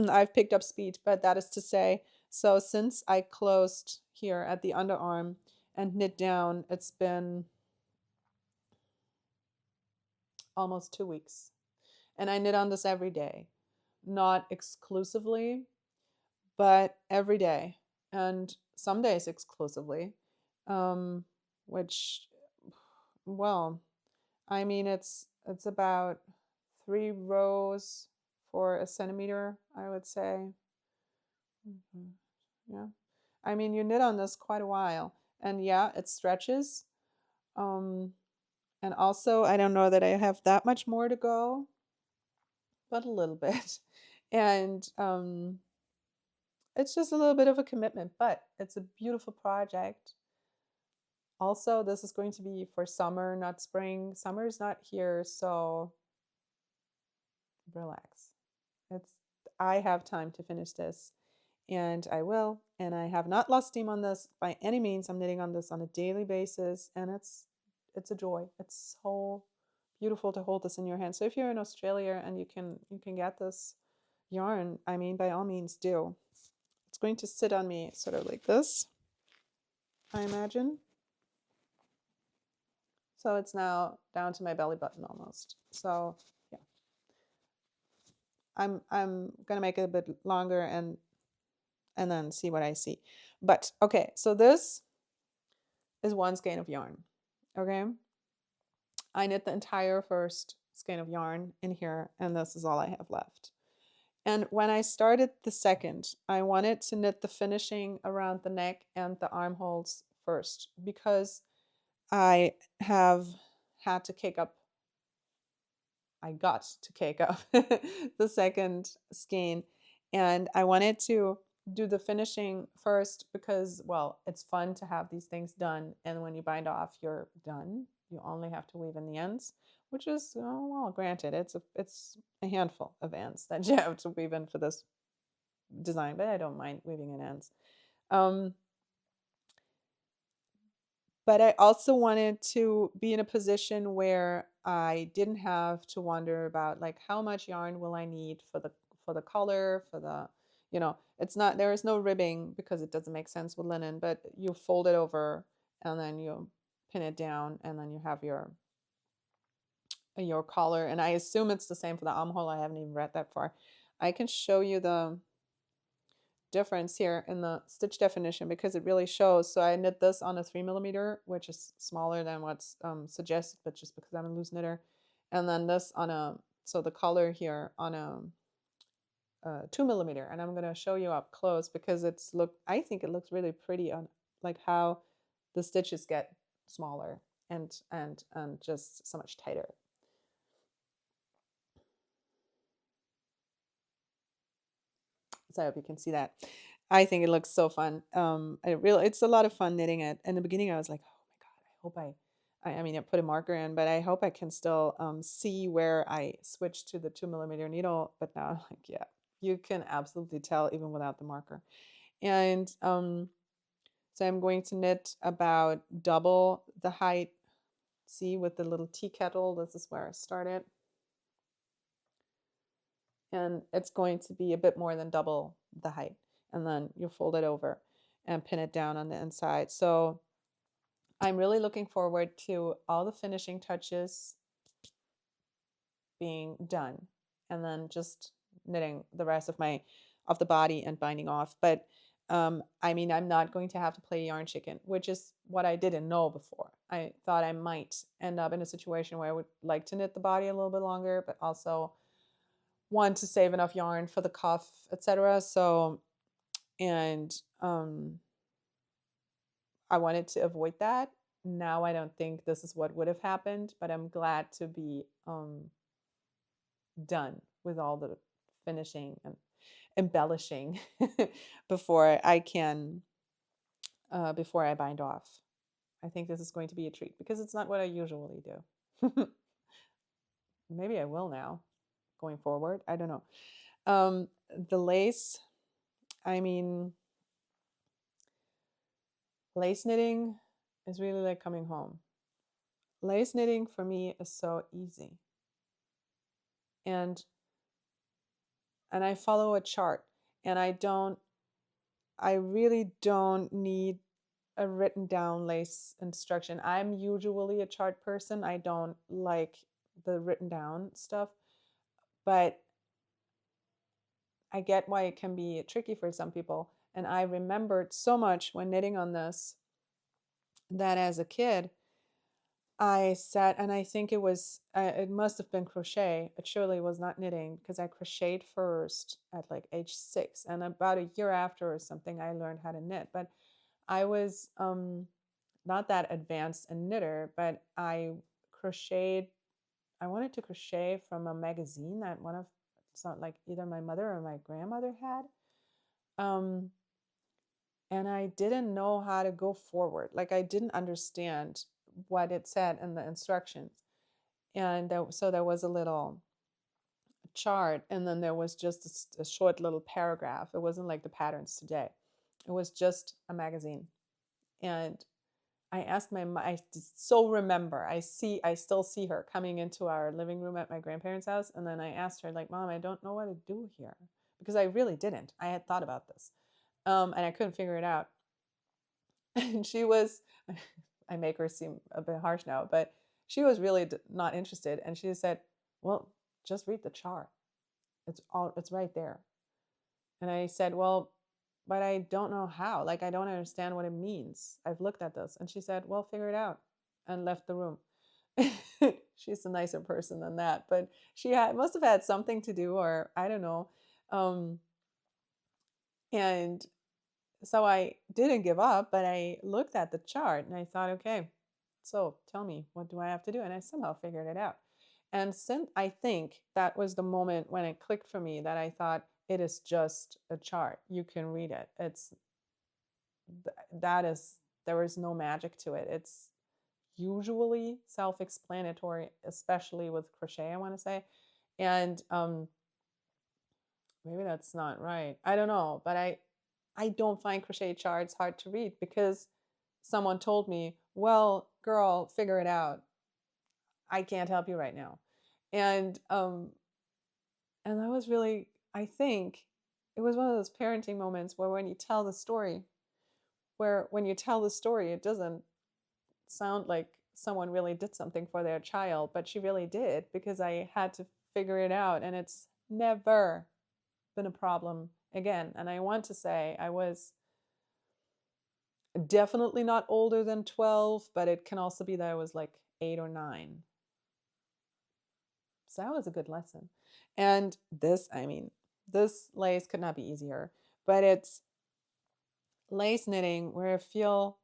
I've picked up speed, but that is to say, so since I closed here at the underarm and knit down. It's been almost 2 weeks. And I knit on this every day, not exclusively, but every day, and some days exclusively, um, which, well, I mean, it's about 3 rows for a centimeter, I would say. Yeah. I mean, you knit on this quite a while, and yeah, it stretches. Um, and also, I don't know that I have that much more to go, but a little bit. And it's just a little bit of a commitment, but it's a beautiful project. Also, this is going to be for summer, not spring. Summer is not here, so relax. It's I have time to finish this, and I will. And I have not lost steam on this by any means. I'm knitting on this on a daily basis, and it's a joy. It's so beautiful to hold this in your hand. So if you're in Australia and you can get this yarn, I mean, by all means do. It's going to sit on me sort of like this, I imagine. So it's now down to my belly button almost. So yeah, I'm gonna make it a bit longer and then see what I see. But okay, so this is one skein of yarn. Okay, I knit the entire first skein of yarn in here, and this is all I have left. And when I started the second, I wanted to knit the finishing around the neck and the armholes first, because I have had to cake up I got to cake up the second skein, and I wanted to do the finishing first because, well, it's fun to have these things done, and when you bind off, you're done. You only have to weave in the ends, which is, oh, well, granted, it's a handful of ends that you have to weave in for this design, but I don't mind weaving in ends. But I also wanted to be in a position where I didn't have to wonder about, like, how much yarn will I need for the color, for the, it's not, there is no ribbing because it doesn't make sense with linen, but you fold it over and then you pin it down and then you have your collar. And I assume it's the same for the armhole. I haven't even read that far. I can show you the difference here in the stitch definition because it really shows. So I knit this on a 3mm, which is smaller than what's suggested, but just because I'm a loose knitter, and then this on so the color here on a 2mm, and I'm going to show you up close because I think it looks really pretty on, like, how the stitches get smaller and just so much tighter. So I hope you can see that. I think it looks so fun. It's a lot of fun knitting it. In the beginning, I was like, oh my God, I hope I mean, I put a marker in, but I hope I can still see where I switched to the 2mm needle. But now I'm like, yeah, you can absolutely tell even without the marker. And so I'm going to knit about double the height. See, with the little tea kettle, this is where I started. And it's going to be a bit more than double the height. And then you fold it over and pin it down on the inside. So I'm really looking forward to all the finishing touches being done and then just knitting the rest of the body and binding off. But I mean, I'm not going to have to play yarn chicken, which is what I didn't know before. I thought I might end up in a situation where I would like to knit the body a little bit longer, but also want to save enough yarn for the cuff, etc. So, and I wanted to avoid that. Now I don't think this is what would have happened, but I'm glad to be done with all the finishing and embellishing before I bind off. I think this is going to be a treat because it's not what I usually do. Maybe I will now going forward. I don't know. The lace, I mean, lace knitting is really like coming home. Lace knitting for me is so easy. And I follow a chart, and I really don't need a written down lace instruction. I'm usually a chart person. I don't like the written down stuff, but I get why it can be tricky for some people. And I remembered so much when knitting on this that as a kid, I sat, and I think it must have been crochet. It surely was not knitting, because I crocheted first at like age 6. And about a year after or something, I learned how to knit. But I was not that advanced a knitter, but I crocheted. I wanted to crochet from a magazine that it's not like either my mother or my grandmother had. Um, and I didn't know how to go forward. Like, I didn't understand what it said in the instructions. And so there was a little chart, and then there was just a short little paragraph. It wasn't like the patterns today. It was just a magazine. And I asked my mom, I so remember, I still see her coming into our living room at my grandparents' house. And then I asked her, like, Mom, I don't know what to do here, because I really didn't. I had thought about this. And I couldn't figure it out. And she was, I make her seem a bit harsh now, but she was really not interested. And she said, well, just read the chart. It's right there. And I said, well, but I don't know how. Like, I don't understand what it means. I've looked at this. And she said, well, figure it out, and left the room. She's a nicer person than that, but must have had something to do, or I don't know. And so I didn't give up, but I looked at the chart and I thought, okay, so tell me, what do I have to do? And I somehow figured it out. And since I think that was the moment when it clicked for me, that I thought, it is just a chart. You can read it. There is no magic to it. It's usually self-explanatory, especially with crochet, I want to say. And maybe that's not right. I don't know, but I don't find crochet charts hard to read, because someone told me, well, girl, figure it out. I can't help you right now. And that was really, I think it was one of those parenting moments where when you tell the story, it doesn't sound like someone really did something for their child, but she really did, because I had to figure it out, and it's never been a problem again. And I want to say I was definitely not older than 12, but it can also be that I was like 8 or 9. So that was a good lesson. And this lace could not be easier, but it's lace knitting where I feel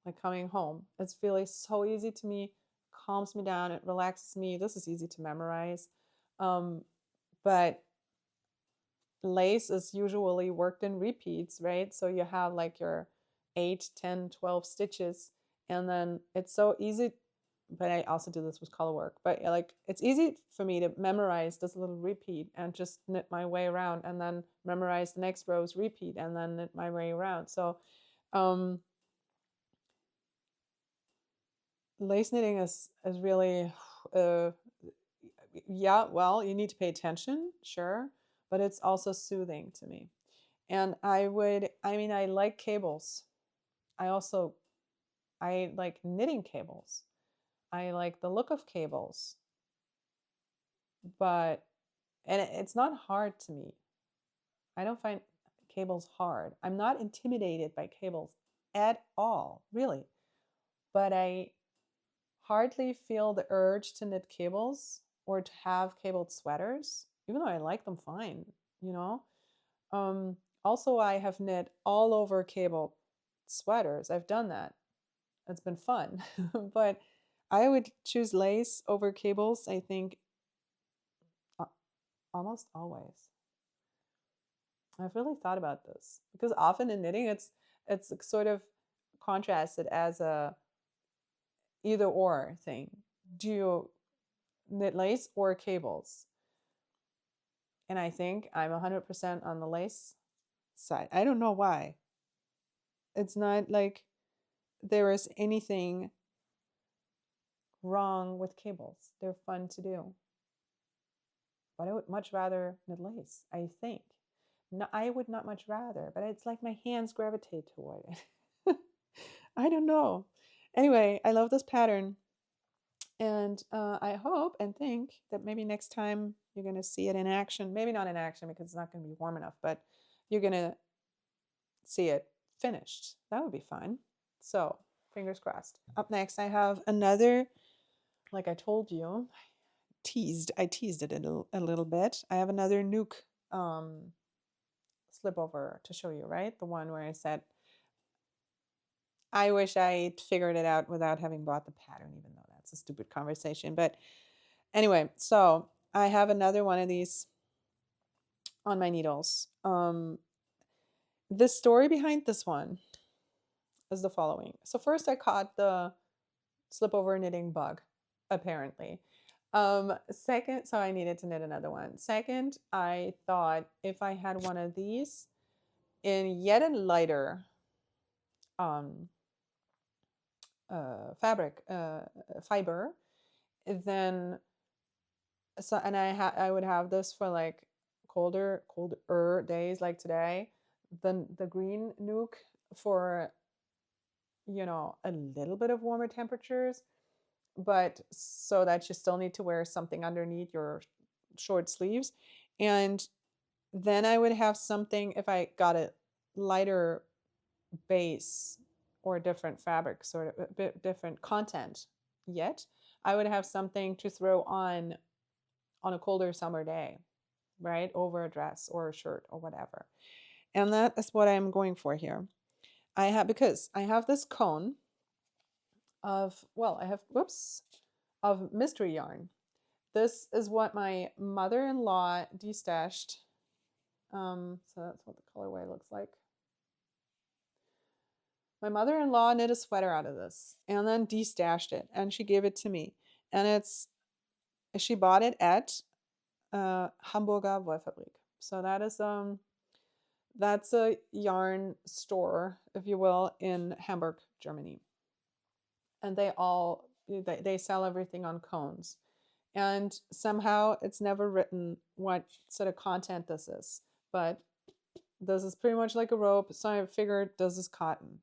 like coming home. It's really so easy to me, calms me down, it relaxes me. This is easy to memorize. But lace is usually worked in repeats, right? So you have like your 8, 10, 12 stitches, and then it's so easy. But I also do this with color work, but like, it's easy for me to memorize this little repeat and just knit my way around, and then memorize the next row's repeat, and then knit my way around. So lace knitting is really yeah, well, you need to pay attention, sure, but it's also soothing to me. And I like cables. I like knitting cables. I like the look of cables, but it's not hard to me. I don't find cables hard. I'm not intimidated by cables at all, really. But I hardly feel the urge to knit cables or to have cabled sweaters, even though I like them fine, you know? Also, I have knit all over cable sweaters. I've done that. It's been fun. But I would choose lace over cables, I think, almost always. I've really thought about this, because often in knitting, it's sort of contrasted as a either or thing. Do you knit lace or cables? And I think I'm 100% on the lace side. I don't know why. It's not like there is anything wrong with cables. They're fun to do. But I would much rather knit lace, I think. No, I would not much rather, but it's like my hands gravitate toward it. I don't know. Anyway, I love this pattern. And I hope and think that maybe next time you're going to see it in action. Maybe not in action because it's not going to be warm enough, but you're going to see it finished. That would be fun. So, fingers crossed. Up next, I have another, like I told you, I teased it a little bit. I have another nuke slipover to show you, right? The one where I said, I wish I figured it out without having bought the pattern, even though that's a stupid conversation. But anyway, so I have another one of these on my needles. The story behind this one is the following. So first I caught the slipover knitting bug, apparently. Second, so I needed to knit another one. Second, I thought if I had one of these in yet a lighter fabric fiber, then so and I would have this for like colder days like today. Then the green nuke for a little bit of warmer temperatures, but so that you still need to wear something underneath your short sleeves. And then I would have something if I got a lighter base or a different fabric, sort of a bit different content yet, I would have something to throw on a colder summer day, right? Over a dress or a shirt or whatever. And that is what I'm going for here. Because I have this cone of, of mystery yarn. This is what my mother-in-law destashed. So that's what the colorway looks like. My mother-in-law knit a sweater out of this and then destashed it, and she gave it to me. And she bought it at Hamburger Wollfabrik. So that's a yarn store, if you will, in Hamburg, Germany. And they sell everything on cones. And somehow it's never written what sort of content this is. But this is pretty much like a rope, so I figured this is cotton.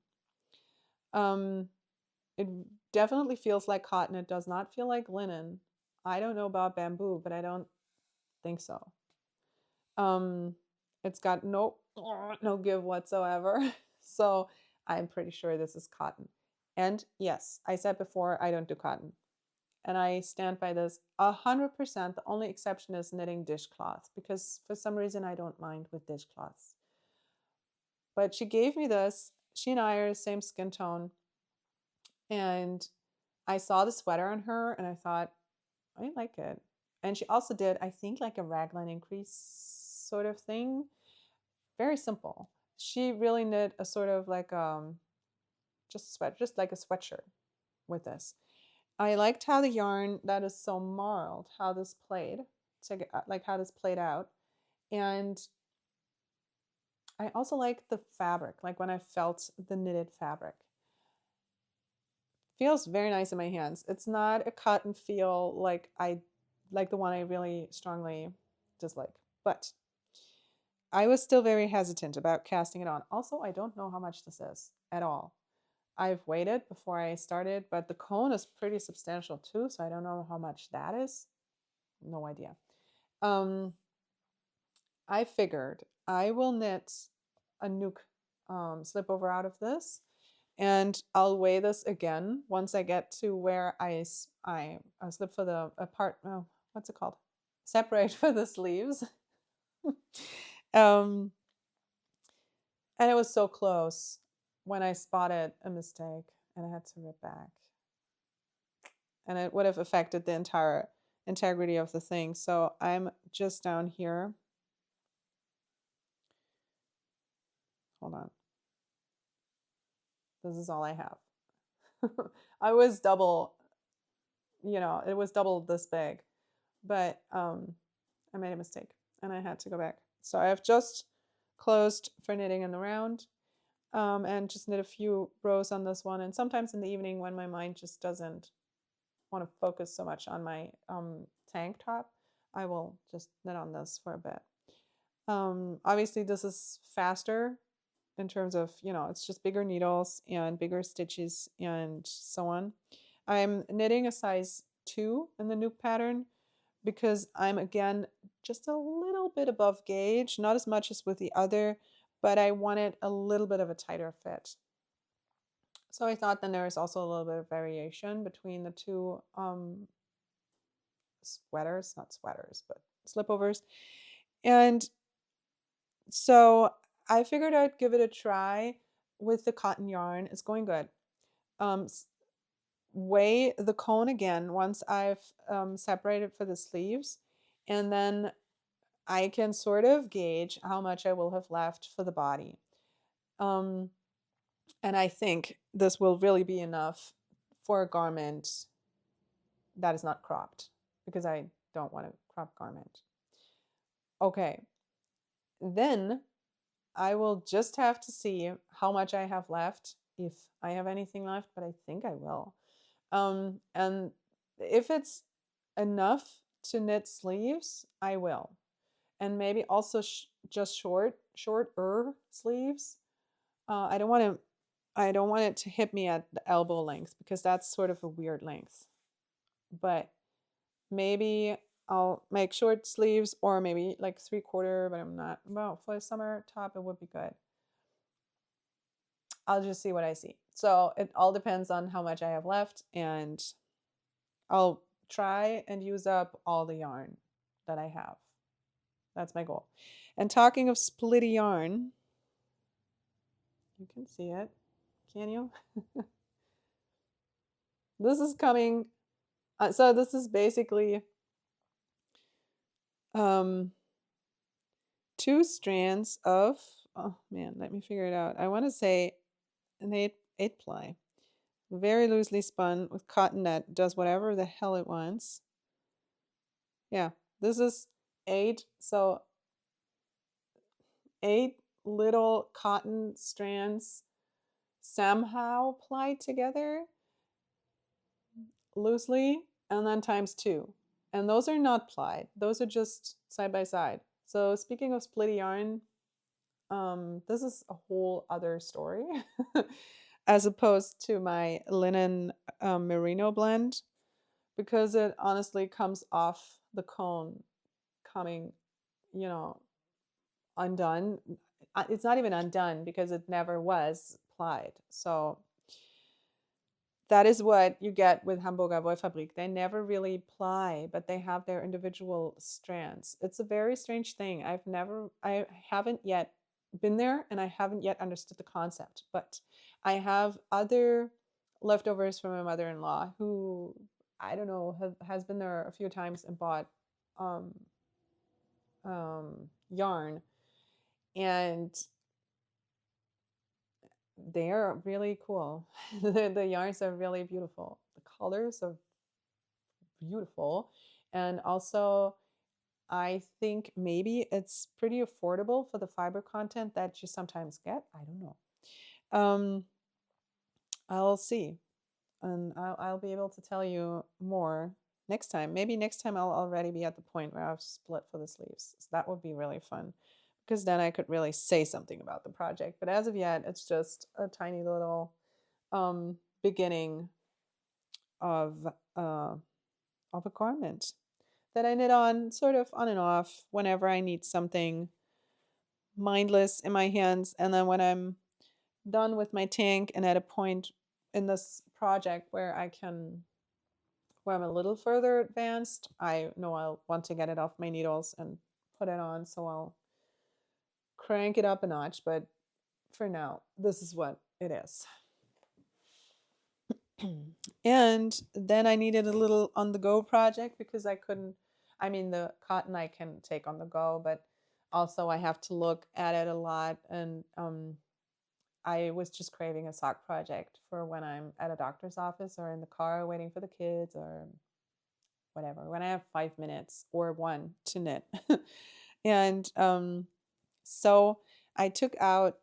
It definitely feels like cotton. It does not feel like linen. I don't know about bamboo, but I don't think so. It's got no give whatsoever. So I'm pretty sure this is cotton. And yes, I said before, I don't do cotton. And I stand by this 100%. The only exception is knitting dishcloth, because for some reason I don't mind with dishcloths. But she gave me this. She and I are the same skin tone. And I saw the sweater on her and I thought, I like it. And she also did, I think, like a raglan increase sort of thing. Very simple. She really knit a sort of like just like a sweatshirt with this. I liked how the yarn that is so marled, how this played, like how this played out. And I also liked the fabric, like when I felt the knitted fabric. Feels very nice in my hands. It's not a cotton feel like the one I really strongly dislike. But I was still very hesitant about casting it on. Also, I don't know how much this is at all. I've waited before I started, but the cone is pretty substantial too, so I don't know how much that is. No idea. I figured I will knit a nuke slipover out of this, and I'll weigh this again once I get to where I slip for the part. Oh, what's it called? Separate for the sleeves. And it was so close when I spotted a mistake and I had to rip back. And it would have affected the entire integrity of the thing. So I'm just down here. Hold on. This is all I have. I was double, it was double this big. But I made a mistake and I had to go back. So I have just closed for knitting in the round. And just knit a few rows on this one. And sometimes in the evening when my mind just doesn't want to focus so much on my tank top, I will just knit on this for a bit. Obviously this is faster in terms of, it's just bigger needles and bigger stitches and so on. I'm knitting a size 2 in the nuke pattern because I'm, again, just a little bit above gauge, not as much as with the other, but I wanted a little bit of a tighter fit. So I thought then there was also a little bit of variation between the two sweaters, not sweaters, but slipovers. And so I figured I'd give it a try with the cotton yarn. It's going good. Weigh the cone again once I've separated for the sleeves, and then I can sort of gauge how much I will have left for the body. And I think this will really be enough for a garment that is not cropped, because I don't want a cropped garment. Okay, then I will just have to see how much I have left, if I have anything left, but I think I will. And if it's enough to knit sleeves, I will. And maybe also just shorter sleeves. I don't want it to hit me at the elbow length, because that's sort of a weird length. But maybe I'll make short sleeves, or maybe like 3/4, but I'm not. Well, for a summer top, it would be good. I'll just see what I see. So it all depends on how much I have left, and I'll try and use up all the yarn that I have. That's my goal. And talking of splitty yarn, you can see it, can you? This is coming. So this is basically 2 strands of, oh man, let me figure it out. I want to say an 8 ply, very loosely spun with cotton that does whatever the hell it wants. Yeah, this is 8. So 8 little cotton strands somehow plied together loosely, and then times 2. And those are not plied. Those are just side by side. So speaking of split yarn, this is a whole other story as opposed to my linen merino blend, because it honestly comes off the cone coming, undone. It's not even undone because it never was plied. So that is what you get with Hamburger Wollfabrik. They never really ply, but they have their individual strands. It's a very strange thing. I haven't yet been there, and I haven't yet understood the concept. But I have other leftovers from my mother-in-law who, I don't know, has been there a few times and bought yarn, and they're really cool. The yarns are really beautiful. The colors are beautiful. And also, I think maybe it's pretty affordable for the fiber content that you sometimes get. I don't know. I'll see. And I'll be able to tell you more next time. Maybe next time I'll already be at the point where I've split for the sleeves. So that would be really fun, because then I could really say something about the project. But as of yet, it's just a tiny little beginning of a garment that I knit on sort of on and off whenever I need something mindless in my hands. And then when I'm done with my tank and at a point in this project where I'm a little further advanced, I know I'll want to get it off my needles and put it on. So I'll crank it up a notch. But for now, this is what it is. And then I needed a little on the go project, because the cotton I can take on the go, but also I have to look at it a lot. And I was just craving a sock project for when I'm at a doctor's office or in the car waiting for the kids or whatever, when I have 5 minutes or 1 to knit. And so I took out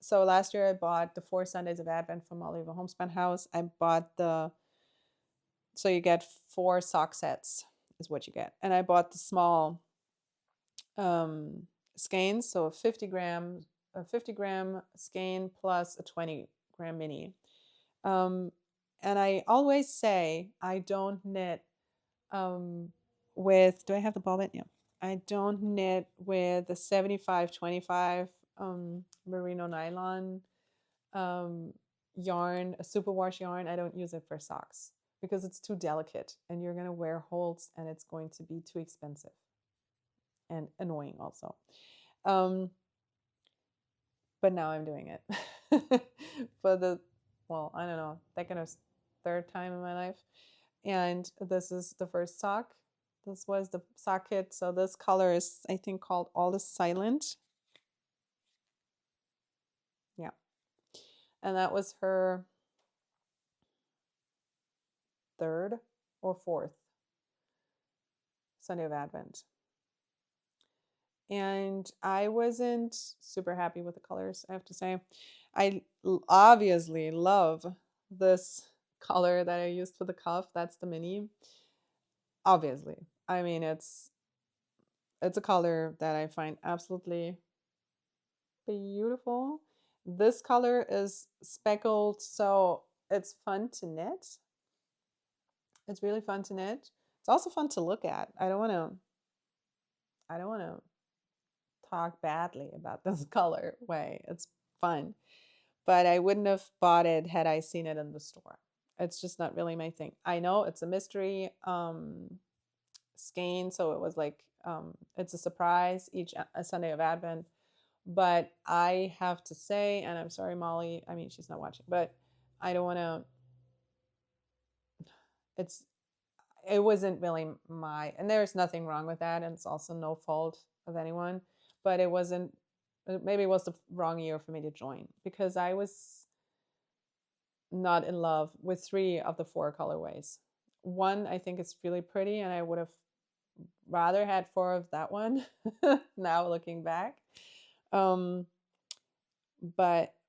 so last year I bought the 4 Sundays of Advent from Oliver Homespun House. I bought so you get 4 sock sets is what you get. And I bought the small skeins, so 50 gram a 50-gram skein plus a 20-gram mini. And I always say I don't knit with, do I have the ball bit? Yeah. I don't knit with the 75-25 merino nylon yarn, a superwash yarn. I don't use it for socks because it's too delicate and you're going to wear holes and it's going to be too expensive and annoying also. But now I'm doing it for the, well, I don't know, second or third time in my life. And this is the first sock. This was the sock kit. So this color is, I think, called All the Silent. Yeah. And that was her third or fourth Sunday of Advent. And I wasn't super happy with the colors, I have to say. I obviously love this color that I used for the cuff. That's the mini. Obviously. I mean, it's a color that I find absolutely beautiful. This color is speckled, so it's fun to knit. It's really fun to knit. It's also fun to look at. I don't want to talk badly about this color way. It's fun. But I wouldn't have bought it had I seen it in the store. It's just not really my thing. I know it's a mystery skein, so it was like it's a surprise each Sunday of Advent. But I have to say, and I'm sorry, Molly, I mean, she's not watching, but I don't want to, it wasn't really and there's nothing wrong with that. And it's also no fault of anyone, but it wasn't, maybe it was the wrong year for me to join because I was not in love with 3 of the 4 colorways. One, I think is really pretty, and I would have rather had 4 of that one now looking back. But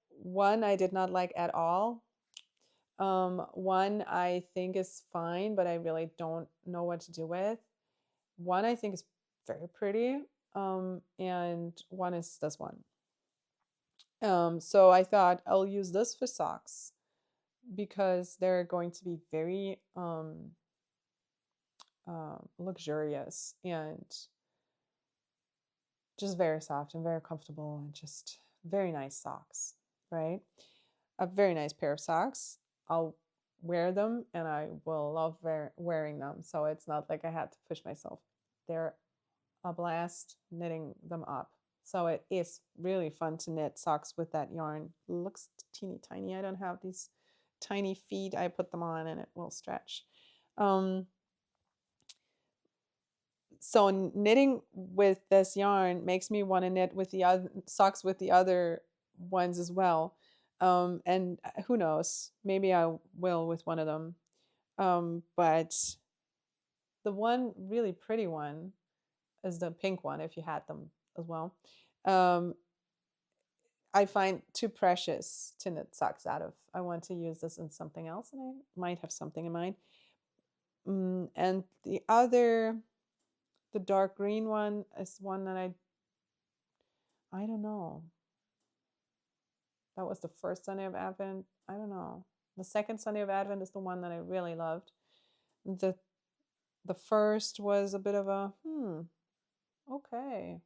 one I did not like at all. One I think is fine, but I really don't know what to do with. One I think is very pretty, and one is this one. So I thought I'll use this for socks because they're going to be very luxurious and just very soft and very comfortable and just very nice socks, right? A very nice pair of socks. I'll wear them and I will love wearing them. So it's not like I had to push myself. They're a blast knitting them up. So it is really fun to knit socks with that yarn. It looks teeny tiny. I don't have these tiny feet. I put them on and it will stretch. So knitting with this yarn makes me want to knit with the other socks with the other ones as well. And who knows, maybe I will with one of them. But the one really pretty one is the pink one, if you had them as well. I find too precious to knit socks out of. I want to use this in something else, and I might have something in mind. And the other, the dark green one, is one that I don't know. That was the first Sunday of Advent. I don't know. The second Sunday of Advent is the one that I really loved. The first was a bit of a okay,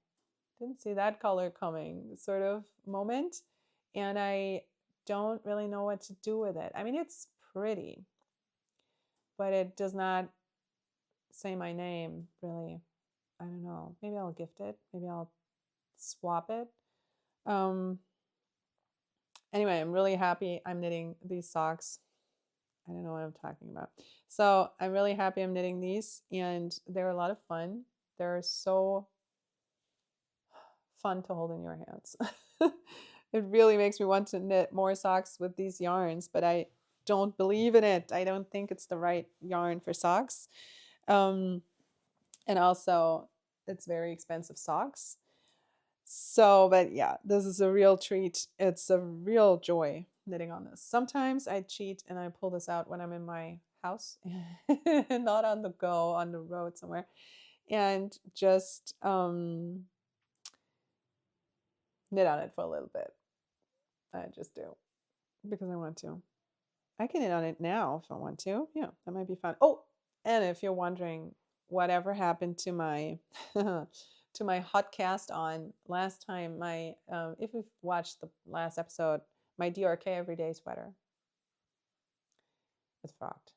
didn't see that color coming sort of moment, and I don't really know what to do with it. I mean, it's pretty, but it does not say my name really. I don't know. Maybe I'll gift it. Maybe I'll swap it. Anyway, I'm really happy I'm knitting these socks. I don't know what I'm talking about. So I'm really happy I'm knitting these, and they're a lot of fun. They're so fun to hold in your hands. It really makes me want to knit more socks with these yarns, but I don't believe in it. I don't think it's the right yarn for socks. And also, it's very expensive socks. So, but yeah, this is a real treat. It's a real joy knitting on this. Sometimes I cheat and I pull this out when I'm in my house, not on the go, on the road somewhere, and just knit on it for a little bit. I just do because I want to. I can knit on it now if I want to. Yeah, that might be fun. Oh, and if you're wondering whatever happened to my to my hot cast on last time, my if you've watched the last episode, my DRK everyday sweater is frocked.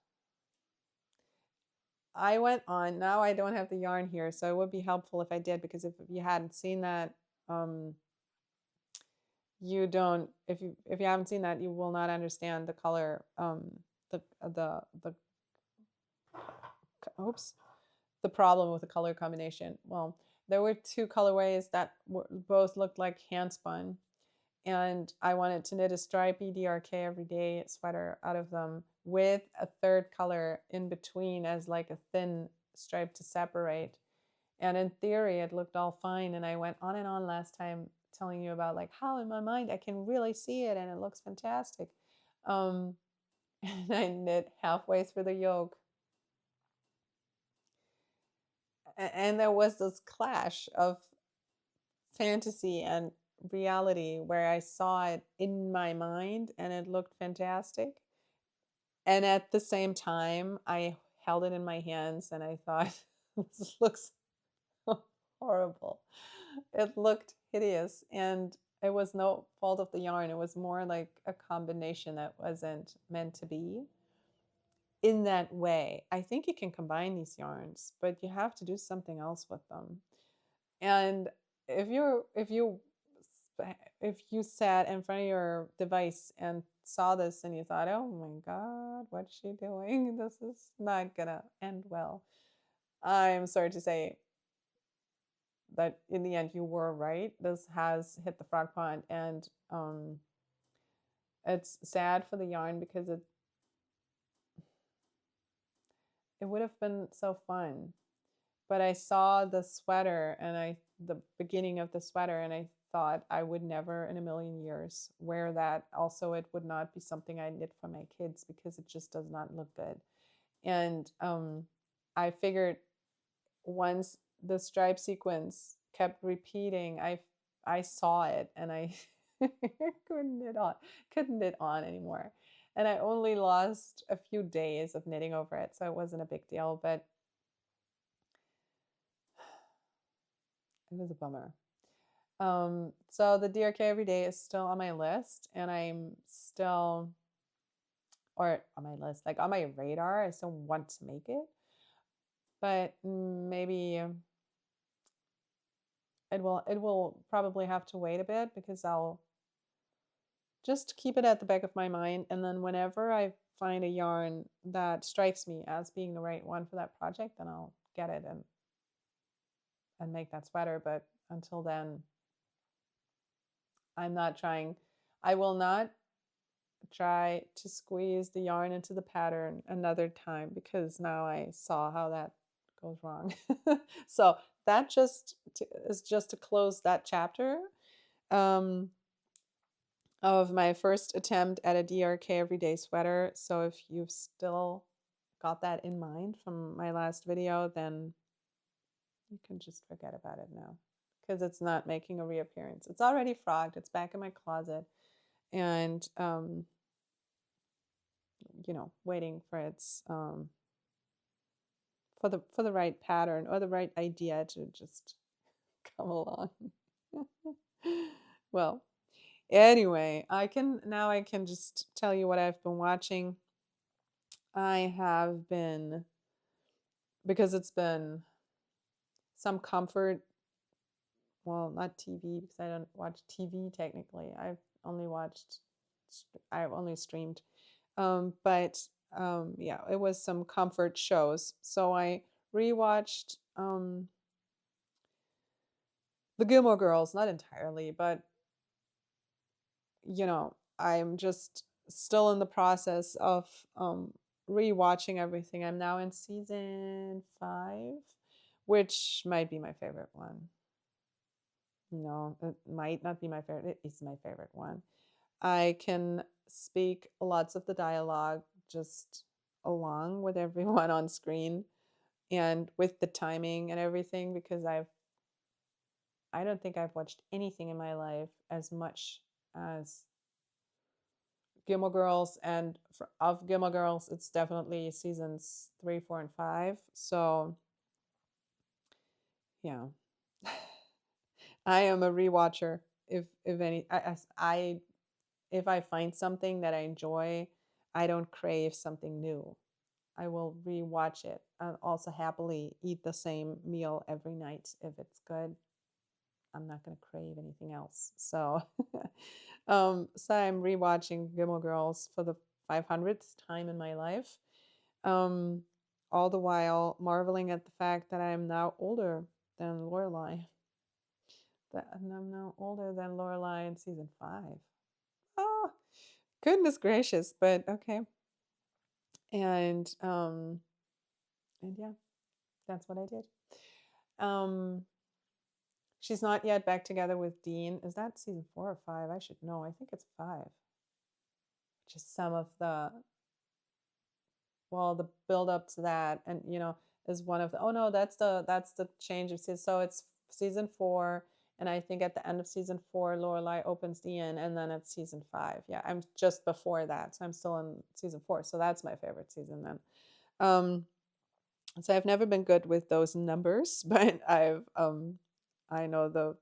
I went on. Now I don't have the yarn here, so it would be helpful if I did, because if you hadn't seen that, you don't. If you haven't seen that, you will not understand the color. The oops, the problem with the color combination. Well, there were two colorways that both looked like hand spun, and I wanted to knit a stripy DRK everyday sweater out of them with a third color in between as like a thin stripe to separate. And in theory, it looked all fine. And I went on and on last time telling you about like how in my mind I can really see it and it looks fantastic. And I knit halfway through the yoke. And there was this clash of fantasy and reality where I saw it in my mind and it looked fantastic. And at the same time, I held it in my hands and I thought, this looks horrible. It looked hideous. And it was no fault of the yarn. It was more like a combination that wasn't meant to be in that way. I think you can combine these yarns, but you have to do something else with them. And if you sat in front of your device and saw this and you thought, oh my God, what's she doing? This is not gonna end well. I'm sorry to say that in the end you were right. This has hit the frog pond, and it's sad for the yarn because it would have been so fun. But I saw the sweater and the beginning of the sweater, and I thought I would never in a million years wear that. Also, it would not be something I knit for my kids because it just does not look good. And I figured once the stripe sequence kept repeating, I saw it and I couldn't knit on anymore. And I only lost a few days of knitting over it, so it wasn't a big deal, but it was a bummer. So the DRK every day is still on my list, and I'm still, or on my list, like on my radar. I still want to make it, but maybe it will probably have to wait a bit because I'll just keep it at the back of my mind, and then whenever I find a yarn that strikes me as being the right one for that project, then I'll get it and make that sweater. But until then, I'm not trying. I will not try to squeeze the yarn into the pattern another time because now I saw how that goes wrong. So that is just to close that chapter um, of my first attempt at a DRK everyday sweater. So if you've still got that in mind from my last video, then you can just forget about it now because it's not making a reappearance. It's already frogged. It's back in my closet. And waiting for its for the right pattern or the right idea to just come along. Well, anyway, I can just tell you what I've been watching. I have been, because it's been some comfort, well, not TV because I don't watch TV technically. I've only streamed. But yeah, it was some comfort shows. So I rewatched the Gilmore Girls, not entirely, but I'm just still in the process of rewatching everything. I'm now in season 5, which might be my favorite one. No, it might not be my favorite. It is my favorite one. I can speak lots of the dialogue just along with everyone on screen and with the timing and everything because I don't think I've watched anything in my life as much as Gilmore Girls, and of Gilmore Girls, it's definitely seasons 3, 4, and 5. So yeah, I am a rewatcher. If any, if I find something that I enjoy, I don't crave something new. I will rewatch it. I'll also happily eat the same meal every night if it's good. I'm not going to crave anything else. So, so I'm rewatching Gilmore Girls for the 500th time in my life. Um, all the while marveling at the fact that I'm now older than Lorelai. That I'm now older than Lorelai in season 5. Oh, goodness gracious! But okay, and and yeah, that's what I did. Um, she's not yet back together with Dean. Is that season 4 or 5? I should know. I think it's 5. Just some of the build up to that, and is one of the, oh no, that's the change of season. So it's season 4, and I think at the end of season 4, Lorelai opens the inn, and then it's season 5. Yeah, I'm just before that, so I'm still in season 4. So that's my favorite season then. So I've never been good with those numbers, but I know the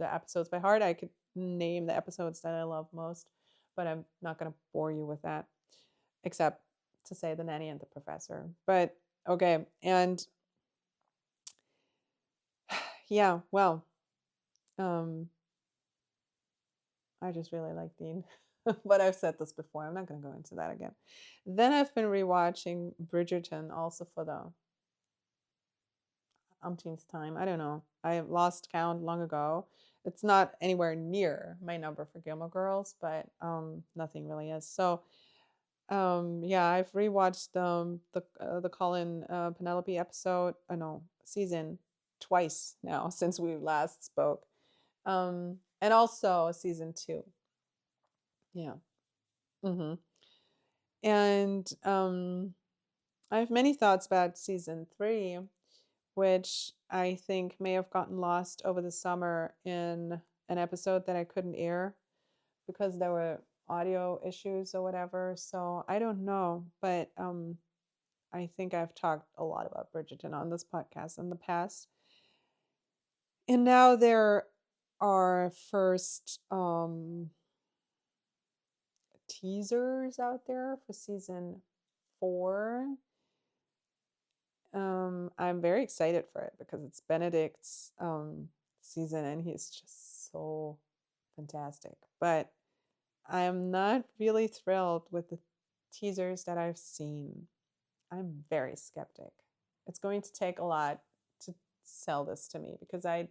episodes by heart. I could name the episodes that I love most, but I'm not going to bore you with that, except to say The Nanny and the Professor. But okay, and yeah, well, um, I just really like Dean. But I've said this before. I'm not going to go into that again. Then I've been rewatching Bridgerton also for the umpteenth time. I don't know. I lost count long ago. It's not anywhere near my number for Gilmore Girls, but nothing really is. So yeah, I've rewatched the Colin Penelope episode. No, season twice now since we last spoke, and also season 2. Yeah. Mm-hmm. And I have many thoughts about season 3, which I think may have gotten lost over the summer in an episode that I couldn't air because there were audio issues or whatever. So I don't know, but I think I've talked a lot about Bridgerton on this podcast in the past. And now there are first teasers out there for season 4. I'm very excited for it because it's Benedict's season and he's just so fantastic. But I'm not really thrilled with the teasers that I've seen. I'm very skeptic. It's going to take a lot to sell this to me because I'm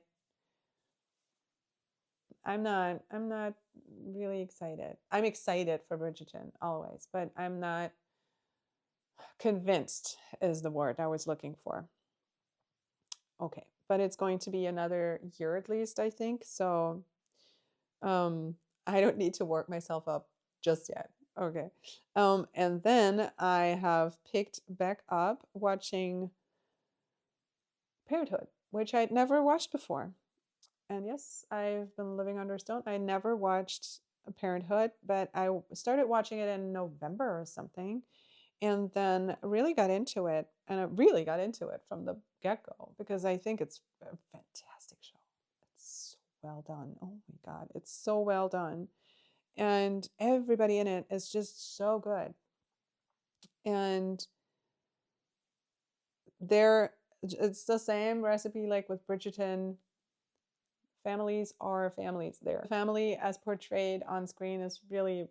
not really excited. I'm excited for Bridgerton always, but I'm not convinced is the word I was looking for. Okay, but it's going to be another year at least, I think. So I don't need to work myself up just yet. Okay. And then I have picked back up watching Parenthood, which I'd never watched before. And yes, I've been living under a stone. I never watched Parenthood, but I started watching it in November or something, and then really got into it. And I really got into it from the get go because I think it's a fantastic show. It's so well done. Oh my God, it's so well done. And everybody in it is just so good. And it's the same recipe like with Bridgerton. Families are families there. Family as portrayed on screen is really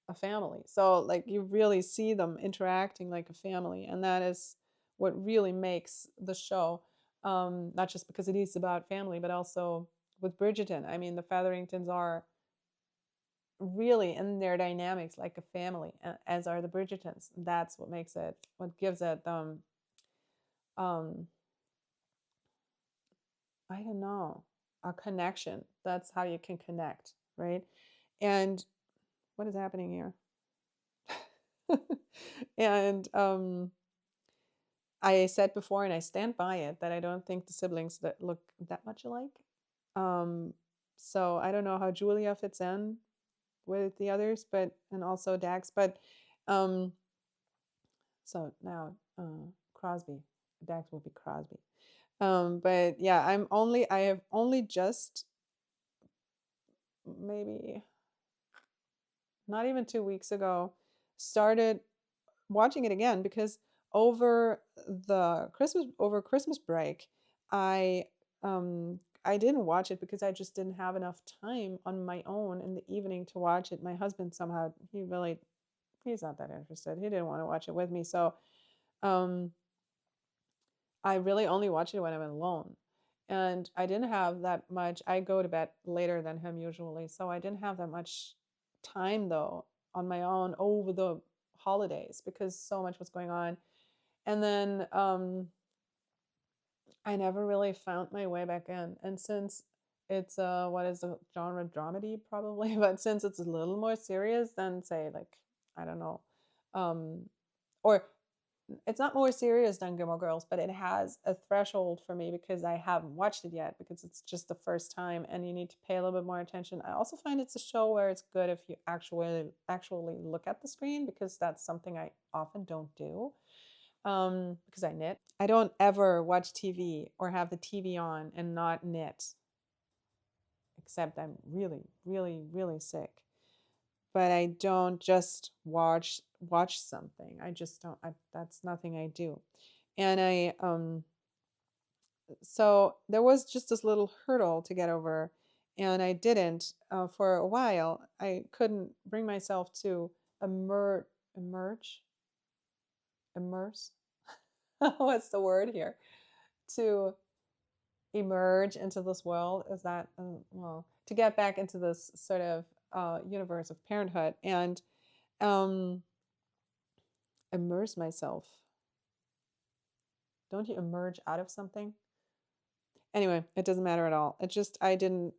a family. So like you really see them interacting like a family, and that is what really makes the show. Not just because it is about family, but also with Bridgerton. I mean, the Featheringtons are really in their dynamics like a family, as are the Bridgertons. That's what makes it, what gives it um I don't know, a connection. That's how you can connect, right? And what is happening here? And I said before, and I stand by it, that I don't think the siblings that look that much alike. Um, so I don't know how Julia fits in with the others, but and also Dax, but um, so now Crosby, Dax will be Crosby. But yeah, I have only just maybe not even 2 weeks ago started watching it again because over Christmas break, I I didn't watch it because I just didn't have enough time on my own in the evening to watch it. My husband somehow he's not that interested. He didn't want to watch it with me, so um I really only watch it when I'm alone. And I didn't have that much. I go to bed later than him usually, so I didn't have that much time though on my own over the holidays because so much was going on. And then I never really found my way back in. And since it's what is the genre, dramedy probably, but since it's a little more serious than say like I don't know, um, or it's not more serious than Gilmore Girls, but it has a threshold for me because I haven't watched it yet because it's just the first time and you need to pay a little bit more attention. I also find it's a show where it's good if you actually look at the screen because that's something I often don't do because I knit. I don't ever watch TV or have the TV on and not knit, except I'm really, really, really sick. But I don't just watch something. I just don't. That's nothing I do. And I so there was just this little hurdle to get over, and I didn't for a while. I couldn't bring myself to emerge, immerse. What's the word here? To emerge into this world is that well to get back into this sort of universe of parenthood and um immerse myself. Don't you emerge out of something? Anyway, it doesn't matter at all. It just I didn't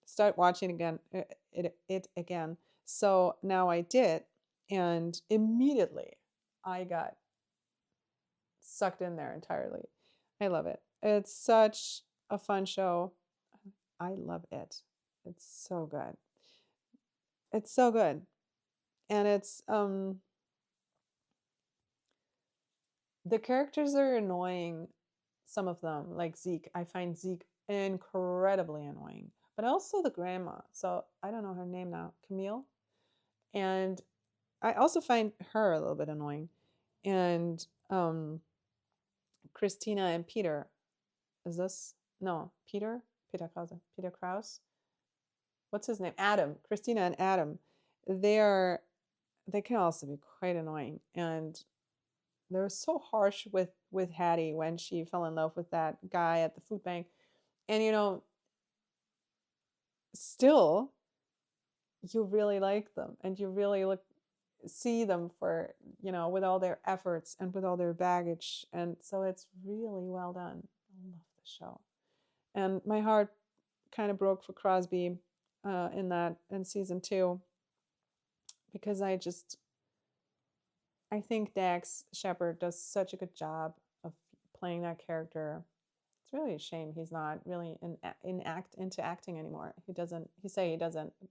start watching again it again. So now I did, and immediately I got sucked in there entirely. I love it. It's such a fun show. I love it. It's so good. It's so good. And it's the characters are annoying, some of them, like Zeke. I find Zeke incredibly annoying. But also the grandma. So I don't know her name now. Camille. And I also find her a little bit annoying. And Christina and Peter. Is this no Peter? Peter Krause. What's his name? Adam. Christina and Adam. They are they can also be quite annoying. And they were so harsh with Hattie when she fell in love with that guy at the food bank. And still you really like them and you really see them for with all their efforts and with all their baggage, and so it's really well done. I love the show, and my heart kind of broke for Crosby in season 2 because I think Dax Shepard does such a good job of playing that character. It's really a shame he's not really into acting anymore. He doesn't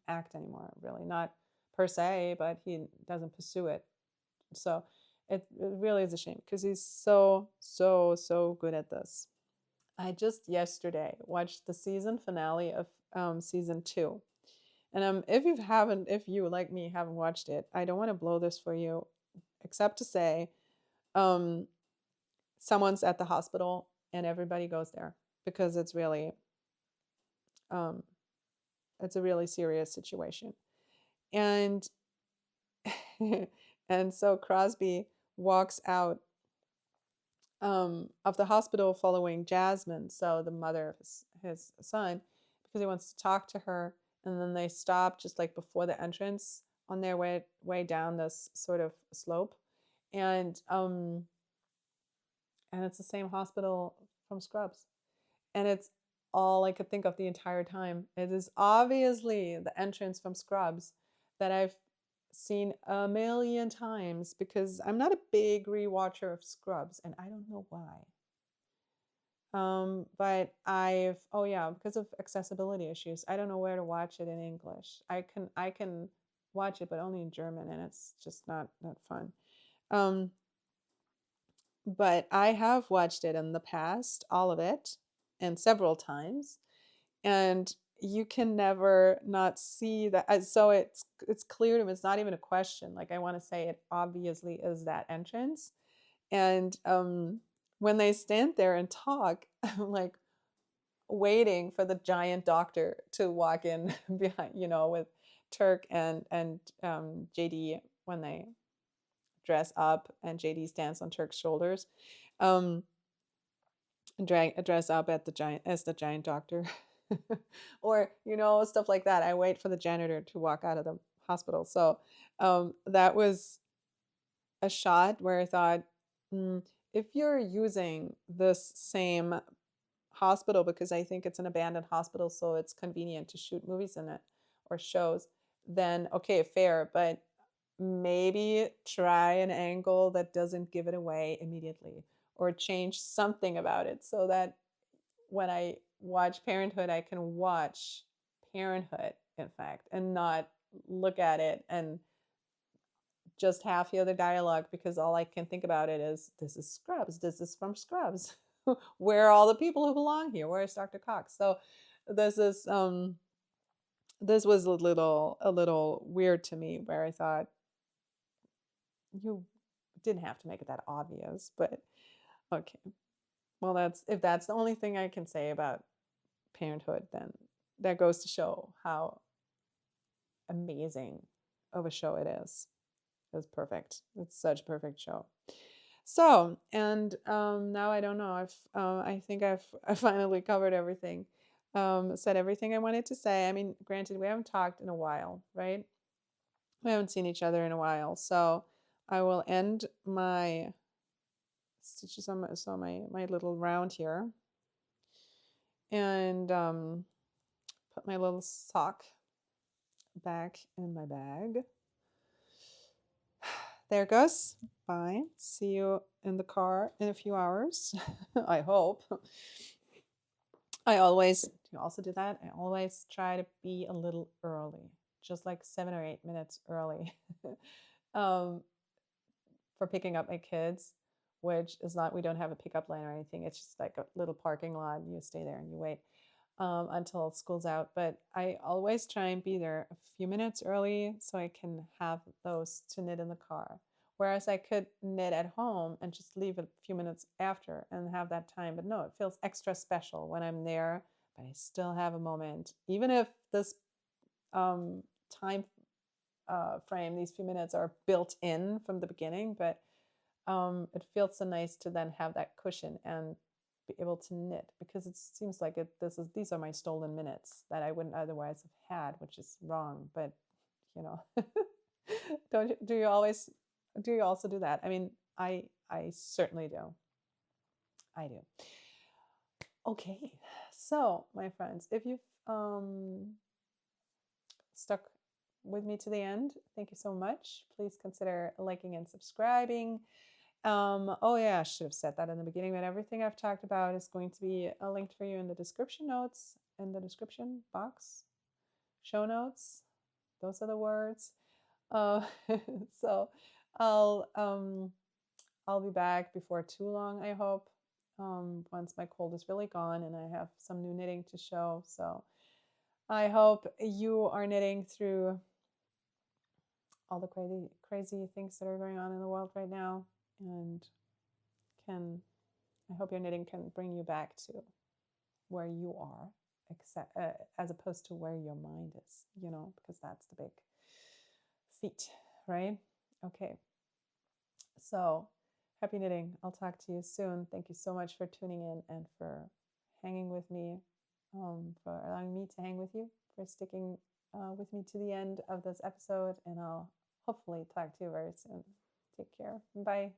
act anymore, really, not per se, but he doesn't pursue it. So it really is a shame because he's so so good at this. I just yesterday watched the season finale of season 2. And if you like me haven't watched it, I don't want to blow this for you, except to say, um, someone's at the hospital and everybody goes there because um, it's a really serious situation. And and so Crosby walks out of the hospital following Jasmine, so the mother of his son, because he wants to talk to her. And then they stop just like before the entrance on their way down this sort of slope, and it's the same hospital from Scrubs, and it's all I could think of the entire time. It is obviously the entrance from Scrubs that I've seen a million times because I'm not a big rewatcher of Scrubs, and I don't know why. But because of accessibility issues, I don't know where to watch it in English. I can watch it, but only in German, and it's just not fun. Um, but I have watched it in the past, all of it, and several times, and you can never not see that. So it's clear to me. It's not even a question. Like, I want to say it obviously is that entrance, and when they stand there and talk, I'm like waiting for the giant doctor to walk in behind, with Turk and JD, when they dress up and JD stands on Turk's shoulders, um, dress up at the giant doctor, or stuff like that. I wait for the janitor to walk out of the hospital. So that was a shot where I thought, if you're using this same hospital, because I think it's an abandoned hospital, so it's convenient to shoot movies in it or shows, then okay, fair, but maybe try an angle that doesn't give it away immediately, or change something about it so that when I watch Parenthood, I can watch Parenthood, in fact, and not look at it and just half hear the dialogue, because all I can think about it is, this is Scrubs. This is from Scrubs. Where are all the people who belong here? Where is Dr. Cox? So this is this was a little weird to me, where I thought, you didn't have to make it that obvious, but okay. Well, if that's the only thing I can say about Parenthood, then that goes to show how amazing of a show it is. It's perfect. It's such a perfect show. So, and now I don't know. I think I finally covered everything, said everything I wanted to say. I mean, granted, we haven't talked in a while, right? We haven't seen each other in a while, so I will end my stitches on my little round here, and put my little sock back in my bag. There it goes. Bye. See you in the car in a few hours. I hope. You also do that? I always try to be a little early, just like 7 or 8 minutes early, um, for picking up my kids, which is not, we don't have a pickup line or anything. It's just like a little parking lot. You stay there and you wait until school's out. But I always try and be there a few minutes early so I can have those to knit in the car. Whereas I could knit at home and just leave a few minutes after and have that time. But no, it feels extra special when I'm there, but I still have a moment. Even if this time frame, these few minutes are built in from the beginning, but it feels so nice to then have that cushion and be able to knit, because it seems like these are my stolen minutes that I wouldn't otherwise have had, which is wrong. But do you also do that? I mean, I certainly do. I do. Okay, so my friends, if you've stuck with me to the end, thank you so much. Please consider liking and subscribing. Oh yeah, I should have said that in the beginning, but everything I've talked about is going to be linked for you in the description notes, in the description box, show notes. Those are the words. So I'll be back before too long, I hope. Once my cold is really gone and I have some new knitting to show. So I hope you are knitting through all the crazy things that are going on in the world right now, and I hope your knitting can bring you back to where you are, as opposed to where your mind is, because that's the big feat, right? Okay. So happy knitting. I'll talk to you soon. Thank you so much for tuning in and for hanging with me, for allowing me to hang with you, for sticking with me to the end of this episode. And I'll hopefully talk to you very soon. Take care. Bye.